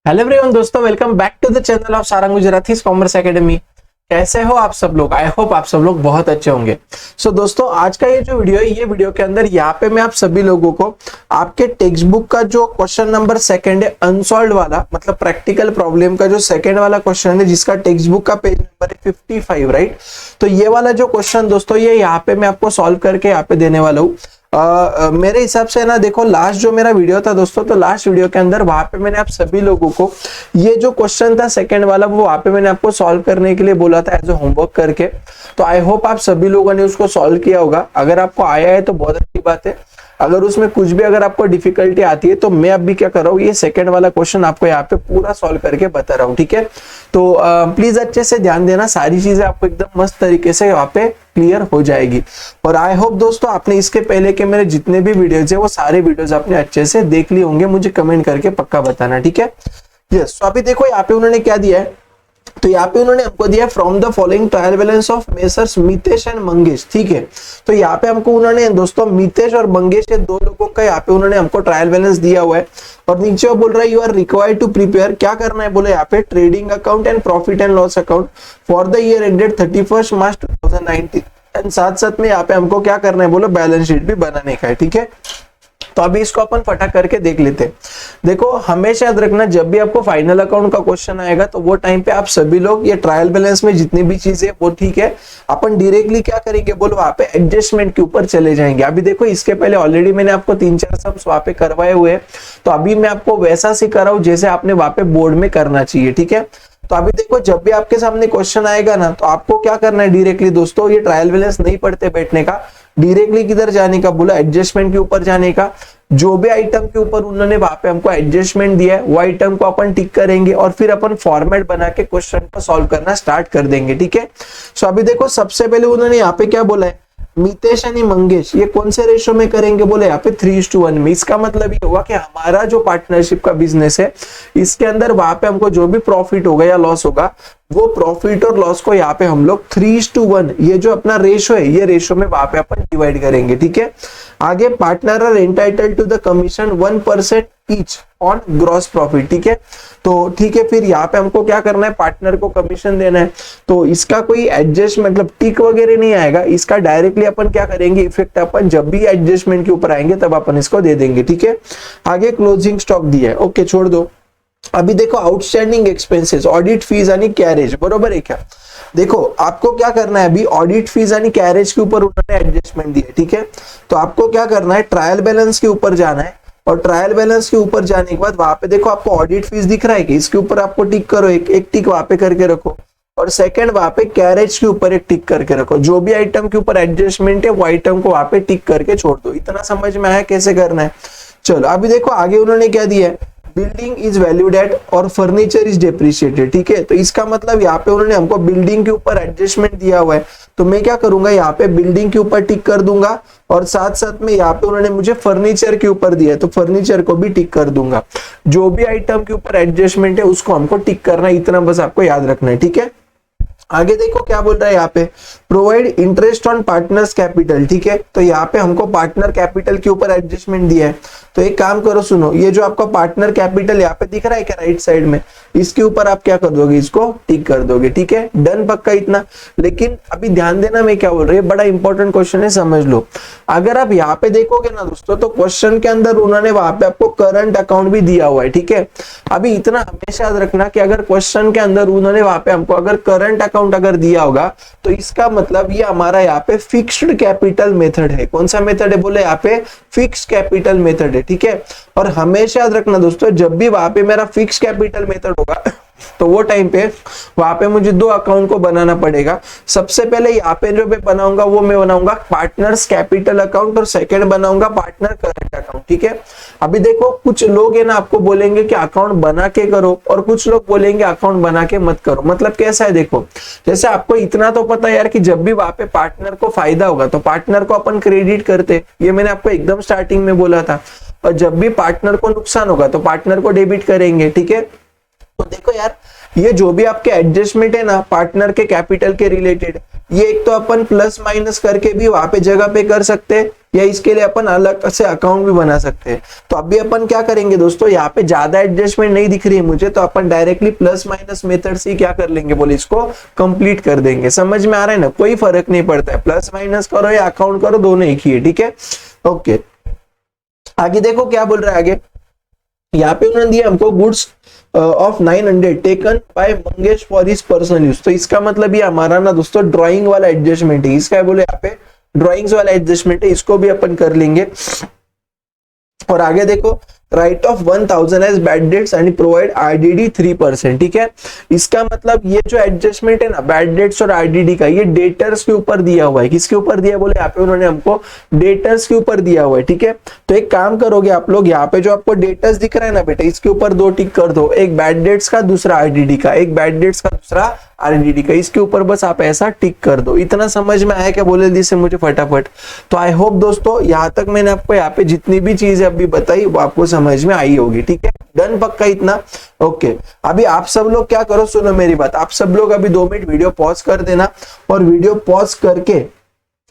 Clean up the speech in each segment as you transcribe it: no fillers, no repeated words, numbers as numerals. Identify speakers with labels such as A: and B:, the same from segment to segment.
A: Hello everyone दोस्तों, welcome back to the channel of Sarang Gujarati's commerce academy. कैसे हो आप सब लोग? आई होप आप सब लोग बहुत अच्छे होंगे। दोस्तों, आज का ये जो वीडियो है, ये वीडियो के अंदर यहाँ पे मैं आप सभी लोगों को आपके टेक्स्ट बुक का जो क्वेश्चन नंबर सेकंड है, अनसॉल्व वाला, मतलब प्रैक्टिकल प्रॉब्लम का जो सेकंड वाला क्वेश्चन है, जिसका टेक्स्ट बुक का पेज नंबर है 55, राइट। तो ये वाला जो क्वेश्चन दोस्तों, ये यहाँ पे मैं आपको सॉल्व करके यहाँ पे देने वाला हूँ। मेरे हिसाब से ना, देखो लास्ट जो मेरा वीडियो था दोस्तों, तो लास्ट वीडियो के अंदर वहां पे मैंने आप सभी लोगों को ये जो क्वेश्चन था सेकंड वाला, वो वहां पे मैंने आपको सॉल्व करने के लिए बोला था एज ए होमवर्क करके। तो आई होप आप सभी लोगों ने उसको सॉल्व किया होगा। अगर आपको आया है तो बहुत अच्छी बात है। अगर उसमें कुछ भी अगर आपको डिफिकल्टी आती है तो मैं अभी क्या कर रहा हूँ, ये सेकंड वाला क्वेश्चन आपको यहाँ पे पूरा सॉल्व करके बता रहा हूँ, ठीक है। तो प्लीज अच्छे से ध्यान देना, सारी चीजें आपको एकदम मस्त तरीके से यहाँ पे क्लियर हो जाएगी। और आई होप दोस्तों, आपने इसके पहले के मेरे जितने भी वीडियोज है वो सारे वीडियोज आपने अच्छे से देख लिए होंगे। मुझे कमेंट करके पक्का बताना, ठीक है। यस, तो अभी देखो यहाँ पे उन्होंने क्या दिया है। तो यहाँ पे उन्होंने हमको दिया from the following trial balance of messrs Mitesh and Mangesh, ठीक है। तो यहाँ पे हमको उन्होंने दोस्तों मितेश और मंगेश, ये दो लोगों का यहाँ पे उन्होंने हमको ट्रायल बैलेंस दिया हुआ है। और नीचे वो बोल रहा है you are required to prepare, क्या करना है बोले यहाँ पे, trading account and profit and loss account for the year ended 31 March 2019। एंड साथ साथ में यहाँ पे हमको क्या करना है बोलो, बैलेंस शीट भी बनाने का है, ठीक है। तो अभी इसको अपन फटाक करके देख लेते हैं। देखो, हमेशा याद रखना, जब भी आपको फाइनल अकाउंट का क्वेश्चन आएगा तो वो टाइम पे आप सभी लोग ये ट्रायल बैलेंस में जितनी भी चीजें वो ठीक है, अपन डायरेक्टली क्या करेंगे बोलो, वहां पे एडजस्टमेंट के ऊपर चले जाएंगे। अभी देखो, इसके पहले ऑलरेडी मैंने आपको 3-4 सम्स वहां पे करवाए हुए हैं। तो अभी मैं आपको वैसा सिखा रहा हूं जैसे आपने वहां पे बोर्ड में करना चाहिए, ठीक है। तो अभी देखो, जब भी आपके सामने क्वेश्चन आएगा ना, तो आपको क्या करना है डायरेक्टली दोस्तों, ये ट्रायल बैलेंस नहीं पढ़ते बैठने का, डायरेक्टली किधर जाने का बोला, एडजस्टमेंट के ऊपर जाने का। जो भी आइटम के ऊपर उन्होंने वहां पे हमको एडजस्टमेंट दिया है, वो आइटम को अपन टिक करेंगे और फिर अपन फॉर्मेट बना के क्वेश्चन को सॉल्व करना स्टार्ट कर देंगे, ठीक है। सो अभी देखो, सबसे पहले उन्होंने यहाँ पे क्या बोला है, मितेश यानी मंगेश, ये कौन से रेशो में करेंगे बोले, यहाँ पे 3:1 में। इसका मतलब ये होगा कि हमारा जो पार्टनरशिप का बिजनेस है, इसके अंदर वहां पे हमको जो भी प्रॉफिट होगा या लॉस होगा, वो प्रॉफिट और लॉस को यहाँ पे हम लोग 3:1, ये जो अपना रेशो है, ये रेशो में वहां पे अपन डिवाइड करेंगे, ठीक है। आगे, partner are entitled to the commission 1% each on gross profit, ठीक है। तो ठीक है, फिर यहाँ पे हमको क्या करना है, पार्टनर को कमीशन देना है। तो इसका कोई एडजस्ट मतलब टिक वगैरह नहीं आएगा, इसका डायरेक्टली अपन क्या करेंगे, इफेक्ट अपन जब भी एडजस्टमेंट के ऊपर आएंगे तब अपन इसको दे देंगे, ठीक है। आगे क्लोजिंग स्टॉक दिया है, ओके छोड़ दो। अभी देखो, आउटस्टैंडिंग एक्सपेंसेस, ऑडिट फीस यानी कैरेज, बरोबर है क्या। देखो, आपको क्या करना है, अभी ऑडिट फीस यानी कैरेज के ऊपर उन्होंने एडजस्टमेंट दी है, ठीक है। तो आपको क्या करना है, ट्रायल बैलेंस के ऊपर जाना है। और ट्रायल बैलेंस के ऊपर जाने के बाद वहां पे देखो, आपको ऑडिट फीस दिख रहा है कि इसके ऊपर आपको टिक करो, एक टिक वहां पे करके रखो। और सेकंड, वहां पे कैरेज के ऊपर एक टिक करके रखो। जो भी आइटम के ऊपर एडजस्टमेंट है, वो आइटम को वहां पे टिक करके छोड़ दो। इतना समझ में आया कैसे करना है? चलो, अभी देखो आगे उन्होंने क्या दिया है, बिल्डिंग इज वैल्यूड एट और फर्नीचर इज डेप्रिशिएटेड, ठीक है। तो इसका मतलब यहाँ पे उन्होंने हमको बिल्डिंग के ऊपर एडजस्टमेंट दिया हुआ है। तो मैं क्या करूंगा, यहाँ पे बिल्डिंग के ऊपर टिक कर दूंगा। और साथ साथ में यहाँ पे उन्होंने मुझे फर्नीचर के ऊपर दिया है, तो फर्नीचर को भी टिक कर दूंगा। जो भी आइटम के ऊपर एडजस्टमेंट है उसको हमको टिक करना है, इतना बस आपको याद रखना है, ठीक है। आगे देखो क्या बोल रहा है यहाँ पे, provide interest on partners capital, ठीक है। तो यहाँ पे हमको पार्टनर कैपिटल के ऊपर एडजस्टमेंट दिया है। तो एक काम करो, सुनो, ये जो आपका पार्टनर कैपिटल यहाँ पे दिख रहा है क्या राइट साइड में, इसके ऊपर आप क्या कर दोगे, इसको टिक कर दोगे, ठीक है। डन, पक्का इतना। लेकिन अभी ध्यान देना, मैं क्या बोल रही है, बड़ा इंपॉर्टेंट क्वेश्चन है, समझ लो। अगर आप यहाँ पे देखोगे ना दोस्तों, तो क्वेश्चन के अंदर उन्होंने वहां पे आपको करंट अकाउंट भी दिया हुआ है, ठीक है। अभी इतना हमेशा याद रखना कि अगर क्वेश्चन के अंदर उन्होंने वहां पे हमको अगर करंट अकाउंट अगर दिया होगा, तो इसका मतलब ये हमारा यहाँ पे फिक्स्ड कैपिटल मेथड है। कौन सा मेथड है बोले, यहाँ पे फिक्स्ड कैपिटल मेथड है, ठीक है। और हमेशा याद रखना दोस्तों, जब भी वहां पे मेरा फिक्स कैपिटल मेथड होगा, तो वो टाइम पे वहां पे मुझे 2 अकाउंट को बनाना पड़ेगा। सबसे पहले यहाँ पे जो मैं बनाऊंगा, वो मैं बनाऊंगा पार्टनर्स कैपिटल अकाउंट, और सेकंड बनाऊंगा पार्टनर करंट अकाउंट, ठीक है। अभी देखो, कुछ लोग है ना आपको बोलेंगे कि अकाउंट बना के करो, और कुछ लोग बोलेंगे अकाउंट बना के मत करो। मतलब कैसा है, देखो, जैसे आपको इतना तो पता है यार कि जब भी वहां पे पार्टनर को फायदा होगा तो पार्टनर को अपन क्रेडिट करते, ये मैंने आपको एकदम स्टार्टिंग में बोला था। और जब भी पार्टनर को नुकसान होगा तो पार्टनर को डेबिट करेंगे, ठीक है। तो देखो यार, ये जो भी आपके एडजस्टमेंट है ना पार्टनर के कैपिटल के रिलेटेड, ये एक तो अपन प्लस माइनस करके भी वहां पे जगह पे कर सकते हैं, या इसके लिए अपन अलग से अकाउंट भी बना सकते हैं। तो अभी अपन क्या करेंगे दोस्तों, यहाँ पे ज्यादा एडजस्टमेंट नहीं दिख रही है मुझे, तो अपन डायरेक्टली प्लस माइनस मेथड से क्या कर लेंगे बोले, इसको कंप्लीट कर देंगे। समझ में आ रहा है ना, कोई फर्क नहीं पड़ता है, प्लस माइनस करो या अकाउंट करो, दोनों एक ही है। ठीक है, ओके। आगे देखो क्या बोल रहा है आगे, यहाँ पे उन्होंने दिया हमको goods of 900 taken by Mangesh for his personal use. तो इसका मतलब ये हमारा ना दोस्तों ड्राइंग वाला एडजस्टमेंट है, इसका बोले यहाँ पे ड्राइंग्स वाला एडजस्टमेंट है, इसको भी अपन कर लेंगे। और आगे देखो, write off 1000 as bad debts and provide IDD 3%। ठीक है, इसका मतलब ये जो एडजस्टमेंट है ना बैड डेट्स और आईडीडी का, ये डेटर्स के ऊपर दिया हुआ है। किसके ऊपर दिया बोले, यहाँ पे उन्होंने हमको डेटर्स के ऊपर दिया हुआ है। ठीक है, तो एक काम करोगे आप लोग, यहाँ पे जो आपको डेटर्स दिख रहा है ना बेटा, इसके ऊपर 2 टिक कर दो, एक बैड डेट्स का, दूसरा आईडीडी का, एक बैड डेट्स का, दूसरा आरडीडी का, इसके ऊपर बस आप ऐसा टिक कर दो। इतना समझ में आया क्या बोले दी से मुझे फटाफट। तो आई होप दोस्तों यहाँ तक मैंने आपको यहाँ पे जितनी भी चीजें अभी बताई वो आपको समझ में आई होगी। ठीक है, डन पक्का इतना, ओके। अभी आप सब लोग क्या करो, सुनो मेरी बात, आप सब लोग अभी 2 मिनट वीडियो पॉज कर देना, और वीडियो पॉज करके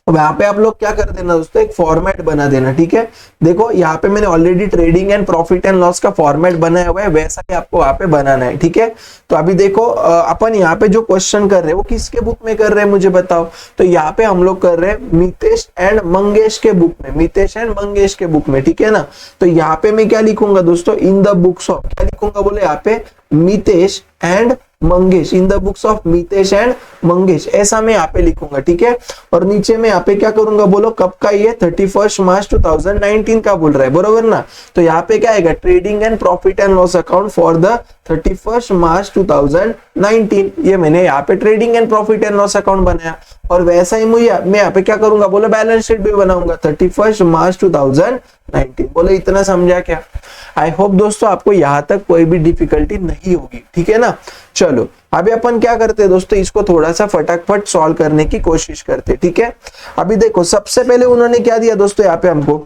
A: यहाँ पे आप लोग क्या कर देना दोस्तों, एक फॉर्मेट बना देना। ठीक है, देखो यहाँ पे मैंने already trading and profit and loss का फॉर्मेट बनाया हुआ है, वैसा ही आपको वहां पे बनाना है। ठीक है, तो अभी देखो अपन यहाँ पे जो क्वेश्चन कर रहे हैं वो किसके बुक में कर रहे हैं मुझे बताओ। तो यहाँ पे हम लोग कर रहे हैं मितेश एंड मंगेश के बुक में, मितेश एंड मंगेश के बुक में। ठीक है ना, तो यहाँ पे मैं क्या लिखूंगा दोस्तों, इन द बुक्स ऑफ, क्या लिखूंगा बोले यहाँ पे, Mitesh and Mangesh, in the books of Mitesh and Mangesh, ऐसा मैं यहाँ पे लिखूंगा। ठीक है, और नीचे में यहाँ पे क्या करूंगा बोलो, कब का ये 31 मार्च 2019 का बोल रहा है, बरोबर ना। तो यहाँ पे क्या आएगा, trading and profit and loss account for the 31 March 2019। ये मैंने यहाँ पे trading and profit and loss account बनाया, और वैसा ही मैं यहाँ पे क्या करूंगा बोलो, बैलेंस शीट भी बनाऊंगा 31 मार्च 2019। बोलो इतना समझा क्या। आई होप दोस्तों आपको यहाँ तक कोई भी डिफिकल्टी नहीं होगी। ठीक है ना, चलो अभी अपन क्या करते हैं दोस्तों, इसको थोड़ा सा फटाफट सॉल्व करने की कोशिश करते हैं। ठीक है, अभी देखो सबसे पहले उन्होंने क्या दिया दोस्तों, यहाँ पे हमको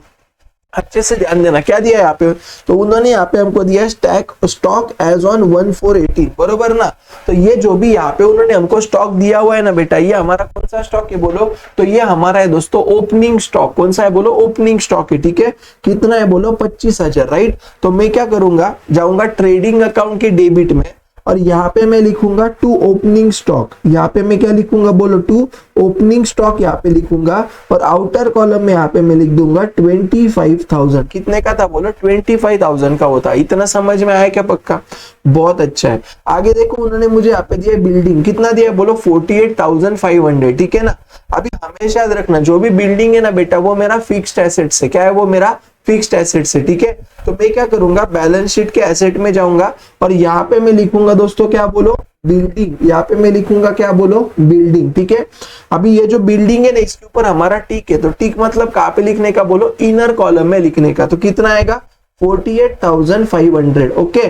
A: अच्छे से ध्यान देना क्या दिया है यहाँ पे। तो उन्होंने यहाँ पे हमको दिया स्टॉक एज ऑन 1418, बरोबर ना। तो ये जो भी यहाँ पे उन्होंने हमको स्टॉक दिया हुआ है ना बेटा, ये हमारा कौन सा स्टॉक है बोलो, तो ये हमारा है दोस्तों ओपनिंग स्टॉक। कौन सा है बोलो, ओपनिंग स्टॉक है। ठीक है, कितना है बोलो, 25,000, राइट। तो मैं क्या करूंगा, जाऊंगा ट्रेडिंग अकाउंट के डेबिट में, और यहाँ पे मैं लिखूंगा टू ओपनिंग स्टॉक। यहाँ पे मैं क्या लिखूंगा बोलो, टू ओपनिंग स्टॉक यहाँ पे लिखूंगा, और आउटर कॉलम में यहाँ पे मैं लिख दूंगा 25,000। कितने का था बोलो, 25,000 का होता। इतना समझ में आया क्या पक्का, बहुत अच्छा है। आगे देखो उन्होंने मुझे यहाँ पे दिया बिल्डिंग, कितना दिया बोलो 48,500। ठीक है ना, अभी हमेशा याद रखना जो भी बिल्डिंग है ना बेटा, वो मेरा फिक्स्ड एसेट से, क्या है वो मेरा फिक्स्ड एसेट से। ठीक है, तो मैं क्या करूंगा, बैलेंस शीट के एसेट में जाऊंगा, और यहाँ पे मैं लिखूंगा दोस्तों क्या बोलो, बिल्डिंग। यहाँ पे मैं लिखूंगा क्या बोलो, बिल्डिंग। ठीक है, अभी ये जो बिल्डिंग है ना, इसके ऊपर हमारा टिक है, तो टिक मतलब कहाँ पे लिखने का बोलो, इनर कॉलम में लिखने का। तो कितना आएगा 48,500। ओके,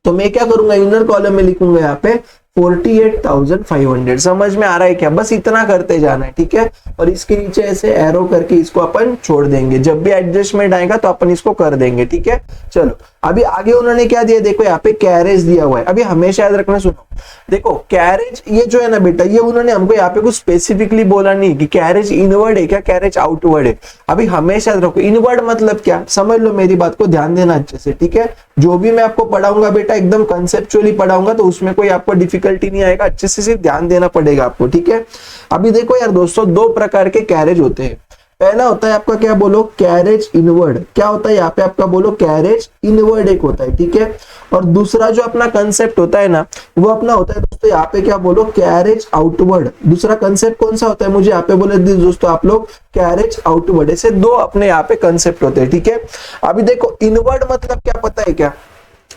A: तो मैं क्या करूंगा, इनर कॉलम में लिखूंगा यहाँ पे 48,500। समझ में आ रहा है क्या, बस इतना करते जाना है। ठीक है, और इसके नीचे ऐसे एरो करके इसको अपन छोड़ देंगे, जब भी एडजस्टमेंट आएगा तो अपन इसको कर देंगे। ठीक है, चलो अभी आगे उन्होंने क्या दिया, देखो यहाँ पे कैरेज दिया हुआ है। अभी हमेशा याद रखना, सुनो देखो कैरेज ये जो है ना बेटा, ये उन्होंने हमको यहाँ पे कुछ स्पेसिफिकली बोला नहीं कि कैरेज इनवर्ड है क्या, कैरेज आउटवर्ड है। अभी हमेशा याद रखो इनवर्ड मतलब क्या, समझ लो मेरी बात को, ध्यान देना अच्छे से। ठीक है, जो भी मैं आपको पढ़ाऊंगा बेटा एकदम कंसेप्चुअली पढ़ाऊंगा, तो उसमें कोई आपको डिफिकल्टी नहीं आएगा, अच्छे से सिर्फ ध्यान देना पड़ेगा आपको। ठीक है, अभी देखो यार दोस्तों, 2 प्रकार के कैरेज होते हैं। पहला होता है आपका क्या बोलो, कैरेज इनवर्ड। क्या होता है यहाँ पे आपका बोलो, कैरेज इनवर्ड एक होता है। ठीक है, और दूसरा जो अपना कंसेप्ट होता है ना, वो अपना होता है दोस्तों यहाँ पे क्या बोलो, कैरेज आउटवर्ड। दूसरा कंसेप्ट कौन सा होता है मुझे यहाँ पे बोले दोस्तों आप लोग, कैरेज आउटवर्ड। ऐसे 2 अपने यहाँ पे कंसेप्ट होते हैं। ठीक है, अभी देखो इनवर्ड मतलब क्या पता है क्या,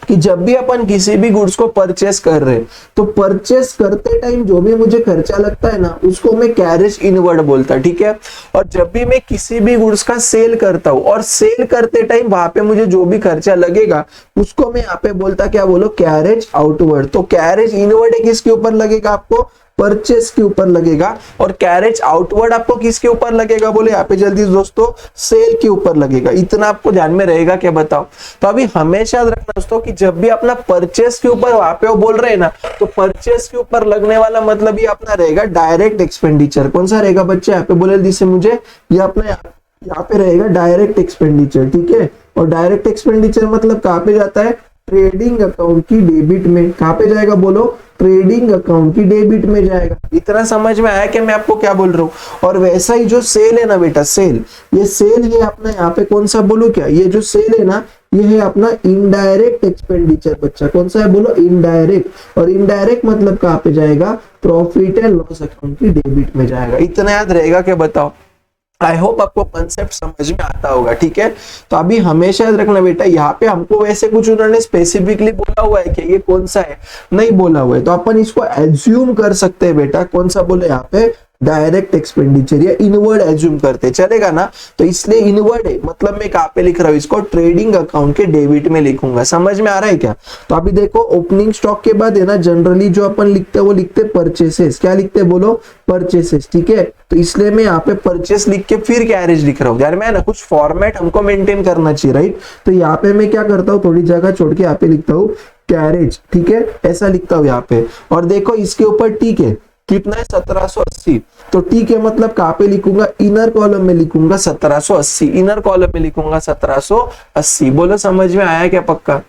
A: कि जब भी अपन किसी भी गुड्स को परचेस कर रहे हैं, तो परचेस करते टाइम जो भी मुझे खर्चा लगता है ना, उसको मैं कैरेज इनवर्ड बोलता। ठीक है, और जब भी मैं किसी भी गुड्स का सेल करता हूं, और सेल करते टाइम वहां पे मुझे जो भी खर्चा लगेगा, उसको मैं यहाँ पे बोलता क्या बोलो, कैरेज आउटवर्ड। तो कैरेज इनवर्ड है किसके ऊपर लगेगा आपको, परचेस के ऊपर लगेगा और कैरेज आउटवर्ड आपको किसके ऊपर लगेगा बोले यहाँ पे जल्दी दोस्तों सेल के ऊपर लगेगा। इतना आपको ध्यान में रहेगा क्या बताओ। तो अभी हमेशा याद रखना दोस्तों कि जब भी अपना परचेस के ऊपर वहां पे वो बोल रहे हैं ना, तो परचेस के ऊपर लगने वाला मतलब ये अपना रहेगा डायरेक्ट एक्सपेंडिचर। कौन सा रहेगा बच्चे यहाँ पे बोले जिससे मुझे ये अपना यहाँ पे रहेगा डायरेक्ट एक्सपेंडिचर, ठीक है। और डायरेक्ट एक्सपेंडिचर मतलब कहाँ पे जाता है, ट्रेडिंग अकाउंट की डेबिट में। कहाँ पे जाएगा बोलो, ट्रेडिंग अकाउंट की डेबिट में जाएगा। इतना समझ में आया कि मैं आपको क्या बोल रहा हूँ। और वैसा ही जो सेल है ना बेटा, सेल, ये सेल ये अपना यहाँ पे कौन सा बोलो क्या, ये जो सेल है ना ये है अपना इनडायरेक्ट एक्सपेंडिचर बच्चा। कौन सा है बोलो, इनडायरेक्ट। और इनडायरेक्ट मतलब कहाँ पे जाएगा, प्रॉफिट एंड लॉस अकाउंट की डेबिट में जाएगा। इतना याद रहेगा क्या बताओ। आई होप आपको कंसेप्ट समझ में आता होगा, ठीक है। तो अभी हमेशा याद रखना बेटा, यहाँ पे हमको वैसे कुछ उन्होंने स्पेसिफिकली बोला हुआ है कि ये कौन सा है, नहीं बोला हुआ है, तो अपन इसको एज्यूम कर सकते हैं बेटा। कौन सा बोले यहाँ पे, डायरेक्ट एक्सपेंडिचर या इनवर्ड एज्यूम करते चलेगा ना। तो इसलिए इनवर्ड है मतलब मैं कहाँ पे लिख रहा हूँ इसको, ट्रेडिंग अकाउंट के डेबिट में लिखूंगा। समझ में आ रहा है क्या। तो अभी देखो ओपनिंग स्टॉक के बाद है ना जनरली जो अपन लिखते हैं वो लिखते हैं परचेसेस। क्या लिखते हैं बोलो, परचेसेस, ठीक है। तो इसलिए मैं यहाँ पे परचेस लिख के फिर कैरेज लिख रहा हूँ। यार मैं ना कुछ फॉर्मेट हमको मेंटेन करना चाहिए, राइट। तो यहाँ पे मैं क्या करता हूँ, थोड़ी जगह छोड़ के यहाँ पे लिखता हूँ कैरेज, ठीक है, ऐसा लिखता हूँ यहाँ पे। और देखो इसके ऊपर ठीक है कितना है, 1780। तो ठीक है मतलब कहाँ पे लिखूंगा, इनर कॉलम में लिखूंगा 1780, इनर कॉलम में लिखूंगा 1780। बोलो समझ में आया क्या, पक्का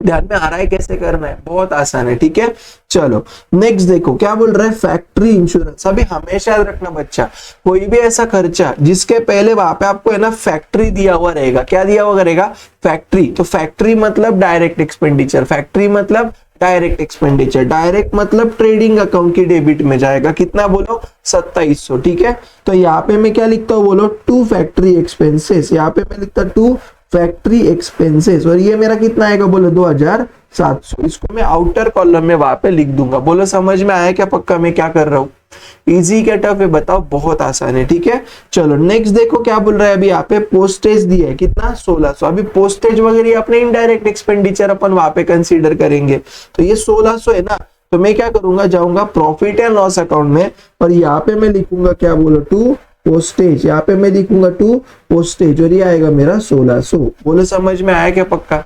A: ध्यान में आ रहा है कैसे करना है, बहुत आसान है, ठीक है। चलो नेक्स्ट देखो क्या बोल रहा है, फैक्ट्री इंश्योरेंस। अभी हमेशा याद रखना बच्चा, कोई भी ऐसा खर्चा जिसके पहले वहां पे आपको है ना फैक्ट्री दिया हुआ रहेगा। क्या दिया हुआ रहेगा, फैक्ट्री। तो फैक्ट्री मतलब डायरेक्ट एक्सपेंडिचर, फैक्ट्री मतलब डायरेक्ट एक्सपेंडिचर, डायरेक्ट मतलब ट्रेडिंग अकाउंट की डेबिट में जाएगा। कितना बोलो, 2700, ठीक है। तो यहाँ पे मैं क्या लिखता हूँ बोलो, टू फैक्ट्री एक्सपेंसेस। यहाँ पे मैं लिखता टू फैक्ट्री एक्सपेंसेस और ये मेरा कितना आएगा बोलो 2700। इसको मैं आउटर कॉलम में वहां पे लिख दूंगा। बोलो समझ में आया क्या, पक्का मैं क्या कर रहा हूँ। इजी क्या टफ है बताओ, बहुत आसान है, ठीक है। चलो नेक्स्ट देखो क्या बोल रहा है, अभी यहाँ पे पोस्टेज दिया है कितना, 1600। अभी पोस्टेज वगैरह अपने इनडायरेक्ट एक्सपेंडिचर अपन वहां पे कंसीडर करेंगे। तो ये 1600 है ना, तो मैं क्या करूंगा, जाऊंगा प्रॉफिट एंड लॉस अकाउंट में और यहाँ पे मैं लिखूंगा क्या बोलो, टू पोस्टेज। यहाँ पे मैं लिखूंगा टू पोस्टेज और ये आएगा मेरा 1600। बोलो समझ में आया क्या, पक्का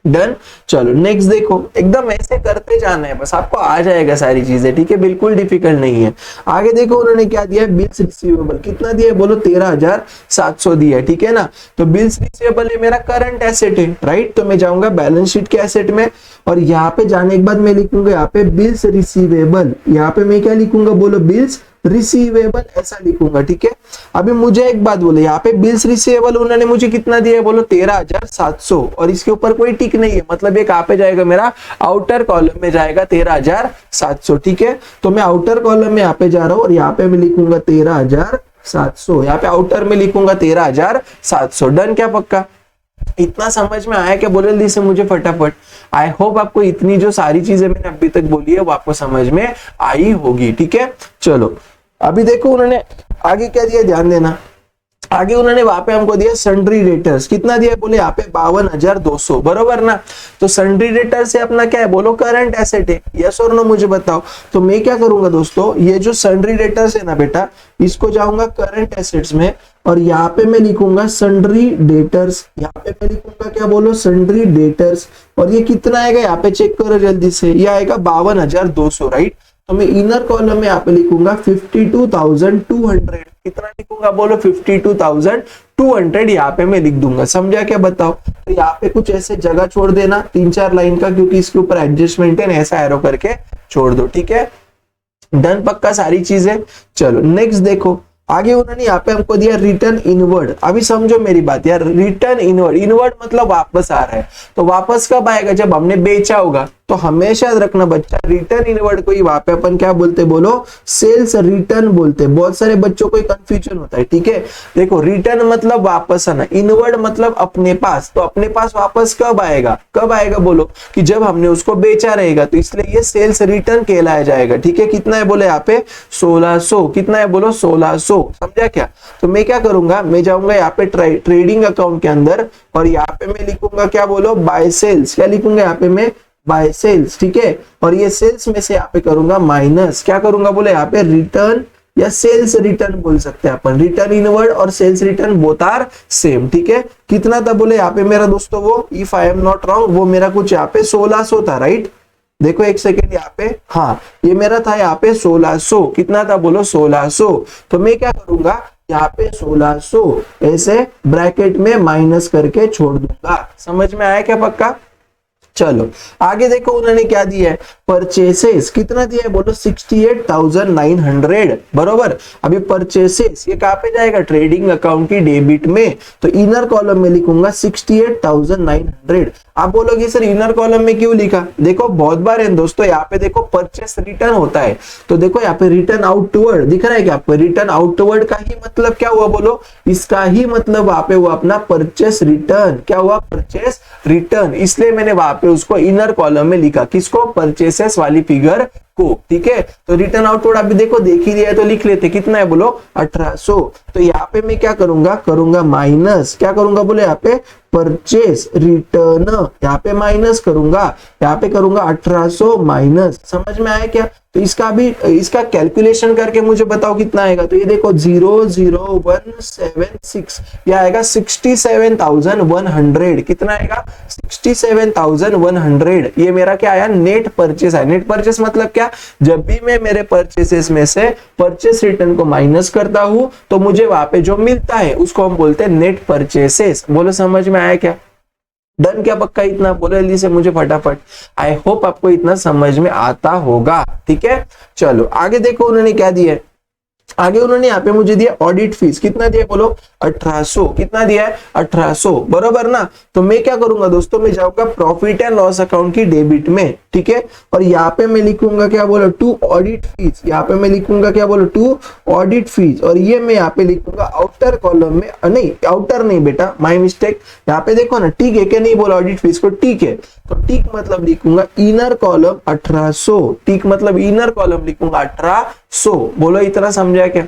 A: डन। चलो नेक्स्ट देखो, एकदम ऐसे करते जाना है बस, आपको आ जाएगा सारी चीजें, ठीक है, बिल्कुल डिफिकल्ट नहीं है। आगे देखो उन्होंने क्या दिया है, बिल्स रिसीवेबल। कितना दिया है बोलो, 13,700 दिया है, ठीक है ना। तो बिल्स रिसीवेबल ये मेरा करंट एसेट है, राइट। तो मैं जाऊंगा बैलेंस शीट के एसेट में और यहाँ पे जाने के बाद मैं लिखूंगा यहाँ पे बिल्स रिसीवेबल। यहाँ पे मैं क्या लिखूंगा बोलो, बिल्स रिसीवेबल ऐसा लिखूंगा, ठीक है। अभी मुझे एक बात बोले, यहाँ पे बिल्स रिसीवेबल उन्होंने मुझे कितना दिया है बोलो, 13,700 और इसके ऊपर कोई टिक नहीं है, मतलब ये कहाँ पे जाएगा, मेरा आउटर कॉलम में जाएगा 13,700, ठीक है। तो मैं आउटर कॉलम में यहाँ पे जा रहा हूँ और यहाँ पे मैं लिखूंगा 13,700, यहाँ पे आउटर में लिखूंगा 13,700। डन क्या, पक्का इतना समझ में आया क्या, बोले जल्दी से मुझे फटाफट। आई होप आपको इतनी जो सारी चीजें मैंने अभी तक बोली है वो आपको समझ में आई होगी, ठीक है। चलो अभी देखो उन्होंने आगे क्या दिया, ध्यान देना। आगे उन्होंने वहां पे हमको दिया सन्ड्री डेटर्स। कितना दिया बोले यहाँ पे 52,200, बरोबर ना। तो सन्ड्री डेटर से अपना क्या है बोलो, करंट एसेट है, यस और नो मुझे बताओ। तो मैं क्या करूंगा दोस्तों, ये जो सन्ड्री डेटर्स है ना बेटा, इसको जाऊंगा करंट एसेट्स में और यहाँ पे मैं लिखूंगा सन्ड्री डेटर्स। यहाँ पे मैं लिखूंगा क्या बोलो, सन्ड्री डेटर्स। और ये कितना आएगा यहाँ पे चेक करो जल्दी से, ये आएगा 52,200, राइट। तो मैं इनर कॉलम में यहाँ पे लिखूंगा 52,200। कितना लिखूंगा बोलो, 52,200 यहाँ पे मैं लिख दूंगा। समझा क्या बताओ। तो यहाँ पे कुछ ऐसे जगह छोड़ देना 3-4 लाइन का, क्योंकि इसके ऊपर एडजस्टमेंट है, ऐसा एरो करके छोड़ दो, ठीक है। डन पक्का सारी चीजें। चलो नेक्स्ट देखो, आगे उन्होंने यहाँ पे हमको दिया रिटर्न इनवर्ड। अभी समझो मेरी बात यार, रिटर्न इनवर्ड, इनवर्ड मतलब वापस आ रहा है। तो वापस कब आएगा, जब हमने बेचा होगा। तो हमेशा याद रखना बच्चा, रिटर्न इनवर्ड को ही वहां पे अपन क्या बोलते बोलो, सेल्स रिटर्न बोलते। बहुत सारे बच्चों को कंफ्यूजन होता है, ठीक है। देखो रिटर्न मतलब वापस आना, इनवर्ड मतलब अपने पास। तो अपने पास वापस कब आएगा, कब आएगा बोलो, कि जब हमने उसको बेचा रहेगा। तो इसलिए ये सेल्स रिटर्न कहलाया जाएगा, ठीक है। कितना है बोले यहाँ पे 1600। कितना है बोलो 1600। समझा क्या। तो मैं क्या करूंगा, मैं जाऊंगा यहाँ पे ट्रेडिंग अकाउंट के अंदर और यहाँ पे मैं लिखूंगा क्या बोलो, बाय सेल्स। क्या लिखूंगा यहाँ पे मैं, बाय सेल्स, ठीक है। और ये सेल्स में से यहाँ पे करूंगा माइनस, क्या करूंगा बोले यहाँ पे रिटर्न या सेल्स रिटर्न बोल सकते हैं अपन, रिटर्न इनवर्ड और sales return both are same, ठीक है। कितना था बोले यहाँ पे मेरा दोस्तों, वो if I am not wrong वो मेरा कुछ यहाँ पे 1600 था, राइट। देखो एक सेकेंड यहाँ पे, हाँ ये मेरा था यहाँ पे 1600, कितना था बोलो 1600। तो मैं क्या करूंगा यहाँ पे 1600 ऐसे ब्रैकेट में माइनस करके छोड़ दूंगा। समझ में आया क्या पक्का? चलो आगे देखो उन्होंने क्या दिया है, परचेसेस कितना दिया है बोलो 68,900, बरोबर। अभी परचेसेस ये कहां पे जाएगा, ट्रेडिंग अकाउंट की डेबिट में, तो इनर कॉलम में लिखूंगा 68,900। आप बोलोगे सर इनर कॉलम में क्यों लिखा, देखो बहुत बार है दोस्तों यहाँ पे देखो परचेस रिटर्न होता है, तो देखो यहाँ पे रिटर्न आउटवर्ड दिख रहा है क्या आपको, रिटर्न आउटवर्ड का ही मतलब क्या हुआ बोलो, इसका ही मतलब वहां पे हुआ अपना परचेस रिटर्न, क्या हुआ परचेस रिटर्न, इसलिए मैंने वहां पे उसको इनर कॉलम में लिखा, किसको, परचेसेस वाली फिगर को, ठीक है। तो रिटर्न आउटवर्ड अभी देखो देख ही दिया है तो लिख लेते, कितना है बोलो 1800। तो यहाँ पे मैं क्या करूंगा माइनस, क्या करूंगा बोले यहाँ पे परचेस रिटर्न, यहाँ पे माइनस करूंगा, यहाँ पे करूंगा 1800 माइनस। समझ में आया क्या? तो इसका भी इसका कैलकुलेशन करके मुझे बताओ कितना आएगा। तो ये देखो 00176 ये आएगा 67,100, कितना आएगा 67,100। ये मेरा क्या आया, नेट परचेस है। नेट परचेस मतलब क्या, जब भी मैं मेरे परचेसेस में से परचेस रिटर्न को माइनस करता हूं तो मुझे वहां पे जो मिलता है उसको हम बोलते हैं नेट परचेसेस। बोलो समझ में आया क्या? डन क्या पक्का? इतना बोलो जल्दी से मुझे फटाफट। आई होप आपको इतना समझ में आता होगा, ठीक है। चलो आगे देखो उन्होंने क्या दिया है, आगे उन्होंने यहाँ पे मुझे दिया ऑडिट फीस, कितना दिया बोलो 1800, कितना दिया है 1800, बरोबर ना। तो मैं क्या करूंगा दोस्तों, मैं जाऊंगा प्रॉफिट एंड लॉस अकाउंट की डेबिट में, ठीक है। और यहाँ पे मैं लिखूंगा क्या बोलो टू ऑडिट फीस, यहाँ पे मैं लिखूंगा क्या बोलो टू ऑडिट फीस, और ये मैं यहाँ पे लिखूंगा आउटर कॉलम में, नहीं आउटर नहीं बेटा माय मिस्टेक, यहाँ पे देखो ना ठीक है क्या नहीं बोला ऑडिट फीस को, ठीक है। तो टिक मतलब लिखूंगा इनर कॉलम 1800, टिक मतलब इनर कॉलम लिखूंगा 1800। बोलो इतना समझा क्या?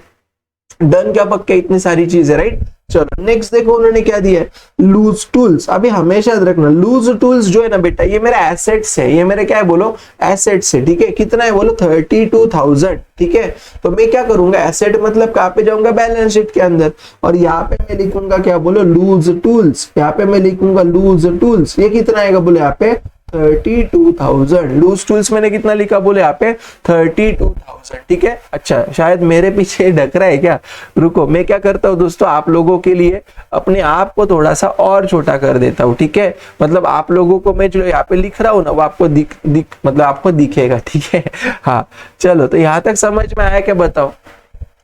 A: डन क्या पक्का? इतनी सारी चीजें, राइट। चलो नेक्स्ट देखो उन्होंने क्या दिया है, लूज टूल्स। अभी हमेशा याद रखना लूज टूल्स जो है ना बेटा ये मेरा एसेट्स है, ये मेरे क्या है बोलो एसेट्स है, ठीक है। कितना है बोलो 32,000, ठीक है। तो मैं क्या करूंगा, एसेट मतलब कहां पे जाऊंगा, बैलेंस शीट के अंदर, और यहाँ पे मैं लिखूंगा क्या बोलो लूज टूल्स, यहाँ पे मैं लिखूंगा लूज टूल्स। ये कितना आएगा बोले यहाँ पे 32,000। लूज टूल्स मैंने कितना लिखा बोले यहाँ पे 32,000, ठीक है। अच्छा शायद मेरे पीछे ढक रहा है क्या, रुको मैं क्या करता हूँ दोस्तों, आप लोगों के लिए अपने आप को थोड़ा सा और छोटा कर देता हूँ, ठीक है। मतलब आप लोगों को मैं जो यहाँ पे लिख रहा हूँ ना वो आपको मतलब आपको दिखेगा, ठीक है। हाँ चलो तो यहाँ तक समझ में आया क्या बताओ?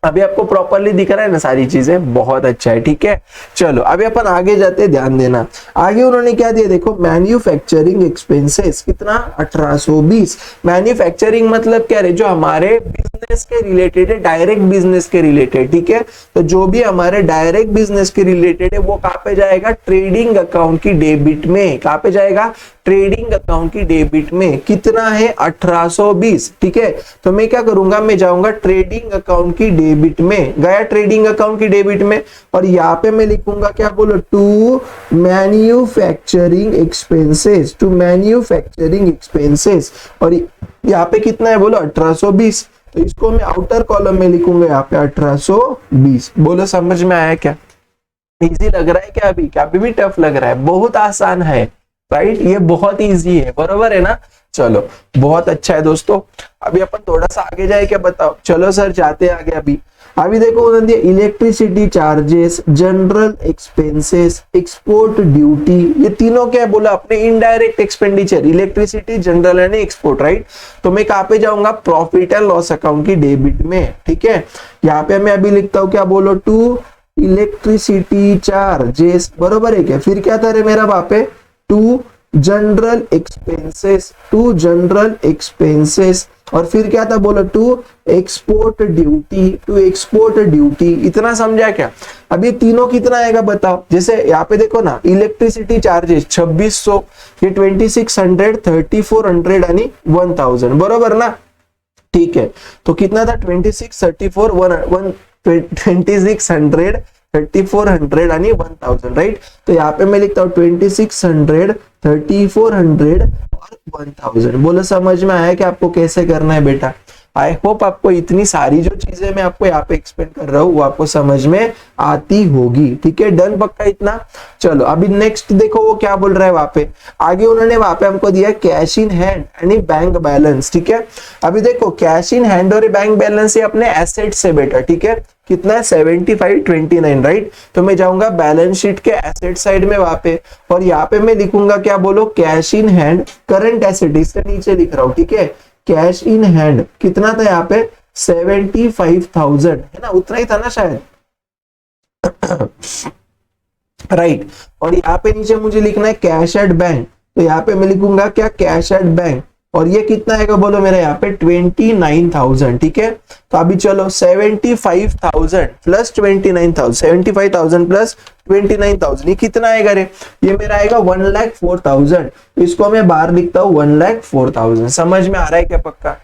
A: अभी आपको प्रॉपरली दिख रहा है ना सारी चीजें, बहुत अच्छा है, ठीक है। चलो अभी अपन आगे जाते हैं, ध्यान देना। आगे उन्होंने क्या दिया देखो, मैन्युफैक्चरिंग एक्सपेंसेस कितना 1820। मैन्युफैक्चरिंग मतलब क्या है, जो हमारे बिजनेस के रिलेटेड है, डायरेक्ट बिजनेस के रिलेटेड, ठीक है। तो जो भी हमारे डायरेक्ट बिजनेस के रिलेटेड है वो कहाँ पे जाएगा, ट्रेडिंग अकाउंट की डेबिट में। कहाँ पे जाएगा, ट्रेडिंग अकाउंट की डेबिट में। कितना है 1820, ठीक है। तो मैं क्या करूंगा, मैं जाऊंगा ट्रेडिंग अकाउंट की डेबिट में, गया ट्रेडिंग अकाउंट की डेबिट में, और यहाँ पे मैं लिखूंगा क्या बोलो to manufacturing expenses, to manufacturing expenses. और यहाँ पे कितना है बोलो 1820, तो इसको मैं आउटर कॉलम में लिखूंगा यहाँ पे 1820। बोलो समझ में आया क्या? इजी लग रहा है क्या? अभी क्या अभी भी टफ लग रहा है? बहुत आसान है, राइट। ये बहुत इजी है, बरोबर है ना। चलो बहुत अच्छा है दोस्तों। अभी अपन थोड़ा सा आगे जाए क्या बताओ? चलो सर जाते आगे। अभी देखो उन्होंने electricity charges, general expenses, export duty, ये तीनों क्या है बोला अपने indirect expenditure, electricity, general and export, right. तो मैं कहाँ पे जाऊंगा, प्रॉफिट एंड लॉस अकाउंट की डेबिट में, ठीक है। यहाँ पे मैं अभी लिखता हूँ क्या बोलो टू इलेक्ट्रिसिटी चार्जेस, बरोबर है क्या। फिर क्या था रे मेरा वहां पे to general expenses, to general expenses, और फिर क्या था बोलो to export duty, to export duty. इतना समझा क्या? अब ये तीनों कितना आएगा बताओ? जैसे यहाँ पे देखो ना इलेक्ट्रिसिटी चार्जेस 2600, ये 2600, 3400 यानी 1000, बरोबर ना, ठीक है। तो कितना था 26, 34, 2600, 3400 यानी 1000, राइट। तो यहाँ पे मैं लिखता हूँ 2600, 3400 और 1000। बोलो समझ में आया कि आपको कैसे करना है बेटा? आई होप आपको इतनी सारी जो चीजें मैं आपको यहाँ पे एक्सप्लेन कर रहा हूँ वो आपको समझ में आती होगी। ठीक है, डन पक्का इतना? चलो अभी नेक्स्ट देखो वो क्या बोल रहा है वहां पे। आगे उन्होंने वहां पे हमको दिया कैश इन हैंड यानी बैंक बैलेंस। ठीक है, अभी देखो कैश इन हैंड और बैंक बैलेंस ये अपने एसेट से बेटा। ठीक है, कितना है 7529, राइट? तो मैं जाऊंगा बैलेंस शीट के एसेट साइड में वहां पे, और यहाँ पे मैं लिखूंगा क्या बोलो, cash in hand current asset, इसके नीचे लिख रहा हूँ। ठीक है, कैश इन हैंड कितना था यहाँ पे 75,000 है ना, उतना ही था ना शायद, राइट। और यहाँ पे नीचे मुझे लिखना है कैश एट बैंक, तो यहाँ पे मैं लिखूंगा क्या, कैश एट बैंक, और ये कितना आएगा बोलो मेरा यहाँ पे 29,000। ठीक है, तो अभी चलो 75,000 प्लस 29,000, 75,000 प्लस 29,000 ये कितना आएगा रे? ये मेरा आएगा 1,04,000। तो इसको मैं बाहर लिखता हूँ 1,04,000। समझ में आ रहा है क्या पक्का?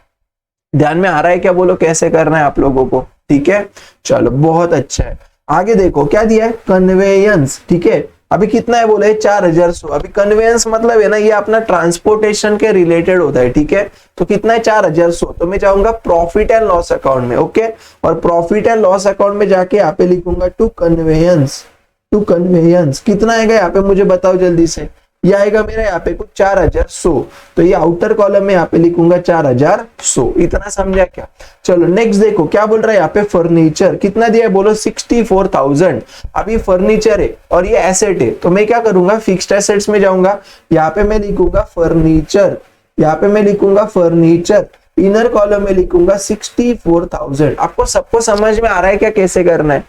A: ध्यान में आ रहा है क्या? बोलो कैसे करना है आप लोगों को। ठीक है, चलो बहुत अच्छा है। आगे देखो क्या दिया है, कन्वेयंस। ठीक है, अभी कितना है बोले 4,100। अभी कन्वेयंस मतलब है ना ये अपना ट्रांसपोर्टेशन के रिलेटेड होता है। ठीक है, तो कितना है 4,100। तो मैं जाऊंगा प्रॉफिट एंड लॉस अकाउंट में। ओके, और प्रॉफिट एंड लॉस अकाउंट में जाके यहाँ पे लिखूंगा टू कन्वेयंस। टू कन्वेयंस कितना आएगा यहाँ पे मुझे बताओ जल्दी से। ये आएगा मेरा यहाँ पे कुछ 4,100। तो ये आउटर कॉलम में यहाँ पे लिखूंगा 4,100। इतना समझा क्या? चलो नेक्स्ट देखो क्या बोल रहा है यहाँ पे, फर्नीचर कितना दिया है बोलो 64,000। अभी फर्नीचर है और ये एसेट है, तो मैं क्या करूंगा फिक्स्ड एसेट्स में जाऊंगा, यहाँ पे मैं लिखूंगा फर्नीचर, यहाँ पे मैं लिखूंगा फर्नीचर, इनर कॉलम में लिखूंगा 64,000। आपको सबको समझ में आ रहा है क्या कैसे करना है?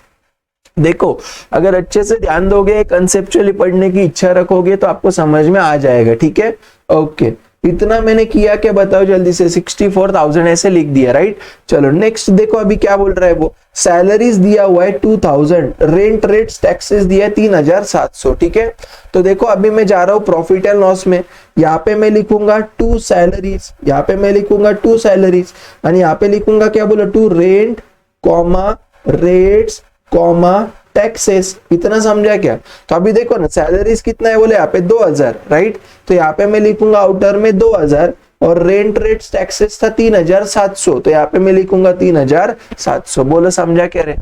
A: देखो अगर अच्छे से ध्यान दोगे, कंसेप्चुअली पढ़ने की इच्छा रखोगे तो आपको समझ में आ जाएगा। ठीक है, ओके, इतना मैंने किया क्या बताओ जल्दी से, 64,000 ऐसे लिख दिया, राइट। चलो नेक्स्ट देखो अभी क्या बोल रहा है वो, सैलरीज दिया हुआ है 2,000, रेंट रेट्स टैक्सेस दिया है 3,700। ठीक है, तो देखो अभी मैं जा रहा हूँ प्रॉफिट एंड लॉस में, यहाँ पे मैं लिखूंगा टू सैलरीज, यहाँ पे मैं लिखूंगा टू सैलरीज, और यहाँ पे लिखूंगा क्या बोलो, to rent comma rates comma taxes. इतना समझा क्या? तो अभी देखो ना सैलरीज कितना है बोले यहाँ पे 2,000, राइट। तो यहाँ पे मैं लिखूंगा आउटर में 2,000, और रेंट रेट्स टैक्सेस था 3,700, तो यहाँ पे मैं लिखूंगा 3,700। बोलो समझा क्या रे?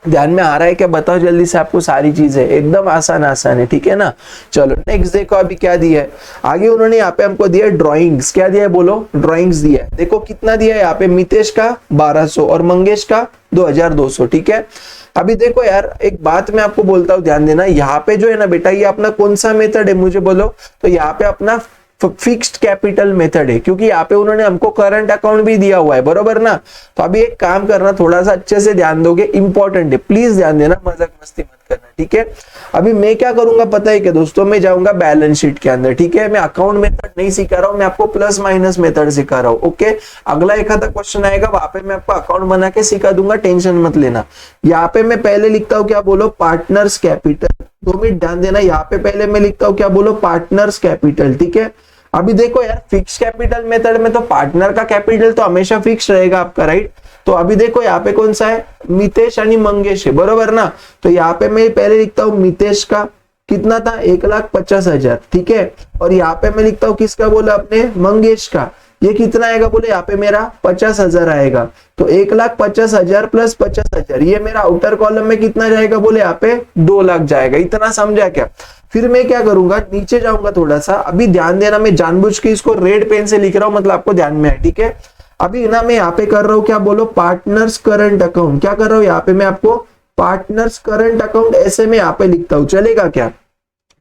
A: ध्यान में आ रहा है क्या बताओ जल्दी से? आपको सारी चीजें एकदम आसान आसान है। ठीक है ना, चलो नेक्स्ट देखो अभी क्या दिया है आगे। उन्होंने यहाँ पे हमको दिया ड्राइंग्स, क्या दिया है बोलो, ड्राइंग्स दिया है। देखो कितना दिया है यहाँ पे, मितेश का 1,200 और मंगेश का 2,200। ठीक है, अभी देखो यार एक बात मैं आपको बोलता हूँ, ध्यान देना, यहाँ पे जो है ना बेटा ये अपना कौन सा मेथड है मुझे बोलो, तो यहाँ पे अपना फिक्स्ड कैपिटल मेथड है, क्योंकि यहाँ पे उन्होंने हमको करंट अकाउंट भी दिया हुआ है, बरोबर ना। तो अभी एक काम करना, थोड़ा सा अच्छे से ध्यान दोगे, इंपॉर्टेंट है, प्लीज ध्यान देना, मजाक मस्ती मत करना। ठीक है, अभी मैं क्या करूंगा पता है क्या दोस्तों, मैं जाऊंगा बैलेंस शीट के अंदर। ठीक है, मैं अकाउंट मेथड नहीं सिखा रहा हूँ, मैं आपको प्लस माइनस मेथड सिखा रहा हूँ। ओके, अगला एक आधा क्वेश्चन आएगा वहां पे मैं आपको अकाउंट बना के सिखा दूंगा, टेंशन मत लेना। यहाँ पे मैं पहले लिखता हूँ क्या बोलो, पार्टनर्स कैपिटल। 2 मिनट ध्यान देना, यहाँ पे पहले मैं लिखता हूँ क्या बोलो, पार्टनर्स कैपिटल। ठीक है, अभी देखो यार फिक्स कैपिटल मेथड में तो पार्टनर का कैपिटल तो हमेशा फिक्स रहेगा आपका, राइट। तो अभी देखो यहाँ पे कौन सा है, मितेश यानी मंगेश है, बरोबर ना। तो यहाँ पे मैं पहले लिखता हूँ मितेश का कितना था 1,50,000। ठीक है, और यहाँ पे मैं लिखता हूँ किसका बोला अपने, मंगेश का, ये कितना आएगा बोले यहाँ पे मेरा 50,000 आएगा। तो 1,50,000 प्लस 50,000, ये मेरा आउटर कॉलम में कितना जाएगा बोले यहाँ पे 2 लाख जाएगा। इतना समझा क्या? फिर मैं क्या करूंगा, नीचे जाऊंगा थोड़ा सा, अभी ध्यान देना, मैं जानबूझ के इसको रेड पेन से लिख रहा हूं, मतलब आपको ध्यान में है। ठीक है, अभी ना मैं यहाँ पे कर रहा हूँ क्या बोलो, पार्टनर्स करंट अकाउंट। क्या कर रहा हूँ यहाँ पे मैं आपको पार्टनर्स करंट अकाउंट ऐसे में यहाँ पे लिखता हूँ, चलेगा क्या?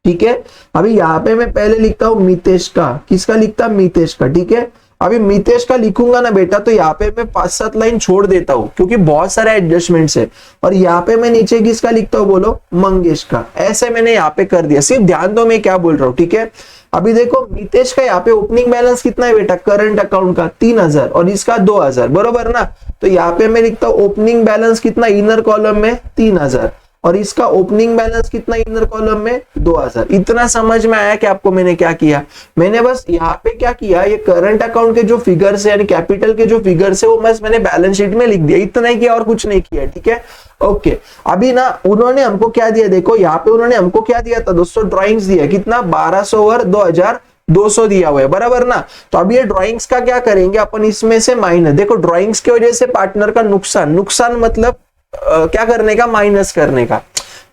A: ठीक है, अभी यहाँ पे मैं पहले लिखता हूँ मितेश का, किसका लिखता, मितेश का। ठीक है, अभी मितेश का लिखूंगा ना बेटा, तो यहाँ पे मैं 5-7 लाइन छोड़ देता हूँ, क्योंकि बहुत सारे एडजस्टमेंट्स है, और यहाँ पे मैं नीचे किसका लिखता हूँ बोलो, मंगेश का। ऐसे मैंने यहाँ पे कर दिया, सिर्फ ध्यान दो मैं क्या बोल रहा हूँ। ठीक है, अभी देखो मितेश का यहाँ पे ओपनिंग बैलेंस कितना है बेटा, करंट अकाउंट का 3,000 और इसका 2,000, बरोबर ना। तो यहाँ पे मैं लिखता हूँ ओपनिंग बैलेंस कितना, इनर कॉलम में 3,000, और इसका ओपनिंग बैलेंस कितना इनर कॉलम में 2,000। इतना समझ में आया कि आपको मैंने क्या किया, मैंने बस यहाँ पे क्या किया, ये करंट अकाउंट के जो फिगर्स है यानी कैपिटल के जो फिगर्स है वो बस मैंने बैलेंस शीट में लिख दिया, इतना ही किया और कुछ नहीं किया। ठीक है, ओके। अभी ना उन्होंने हमको क्या दिया, देखो यहाँ पे उन्होंने हमको क्या दिया था दोस्तों, ड्राइंग्स दिया, कितना 1,200 और 2,000 200 दिया हुआ है, बराबर ना। तो अब ये ड्राइंग्स का क्या करेंगे अपन, इसमें से माइनस, देखो ड्राइंग्स की वजह से पार्टनर का नुकसान, नुकसान मतलब क्या करने का, माइनस करने का।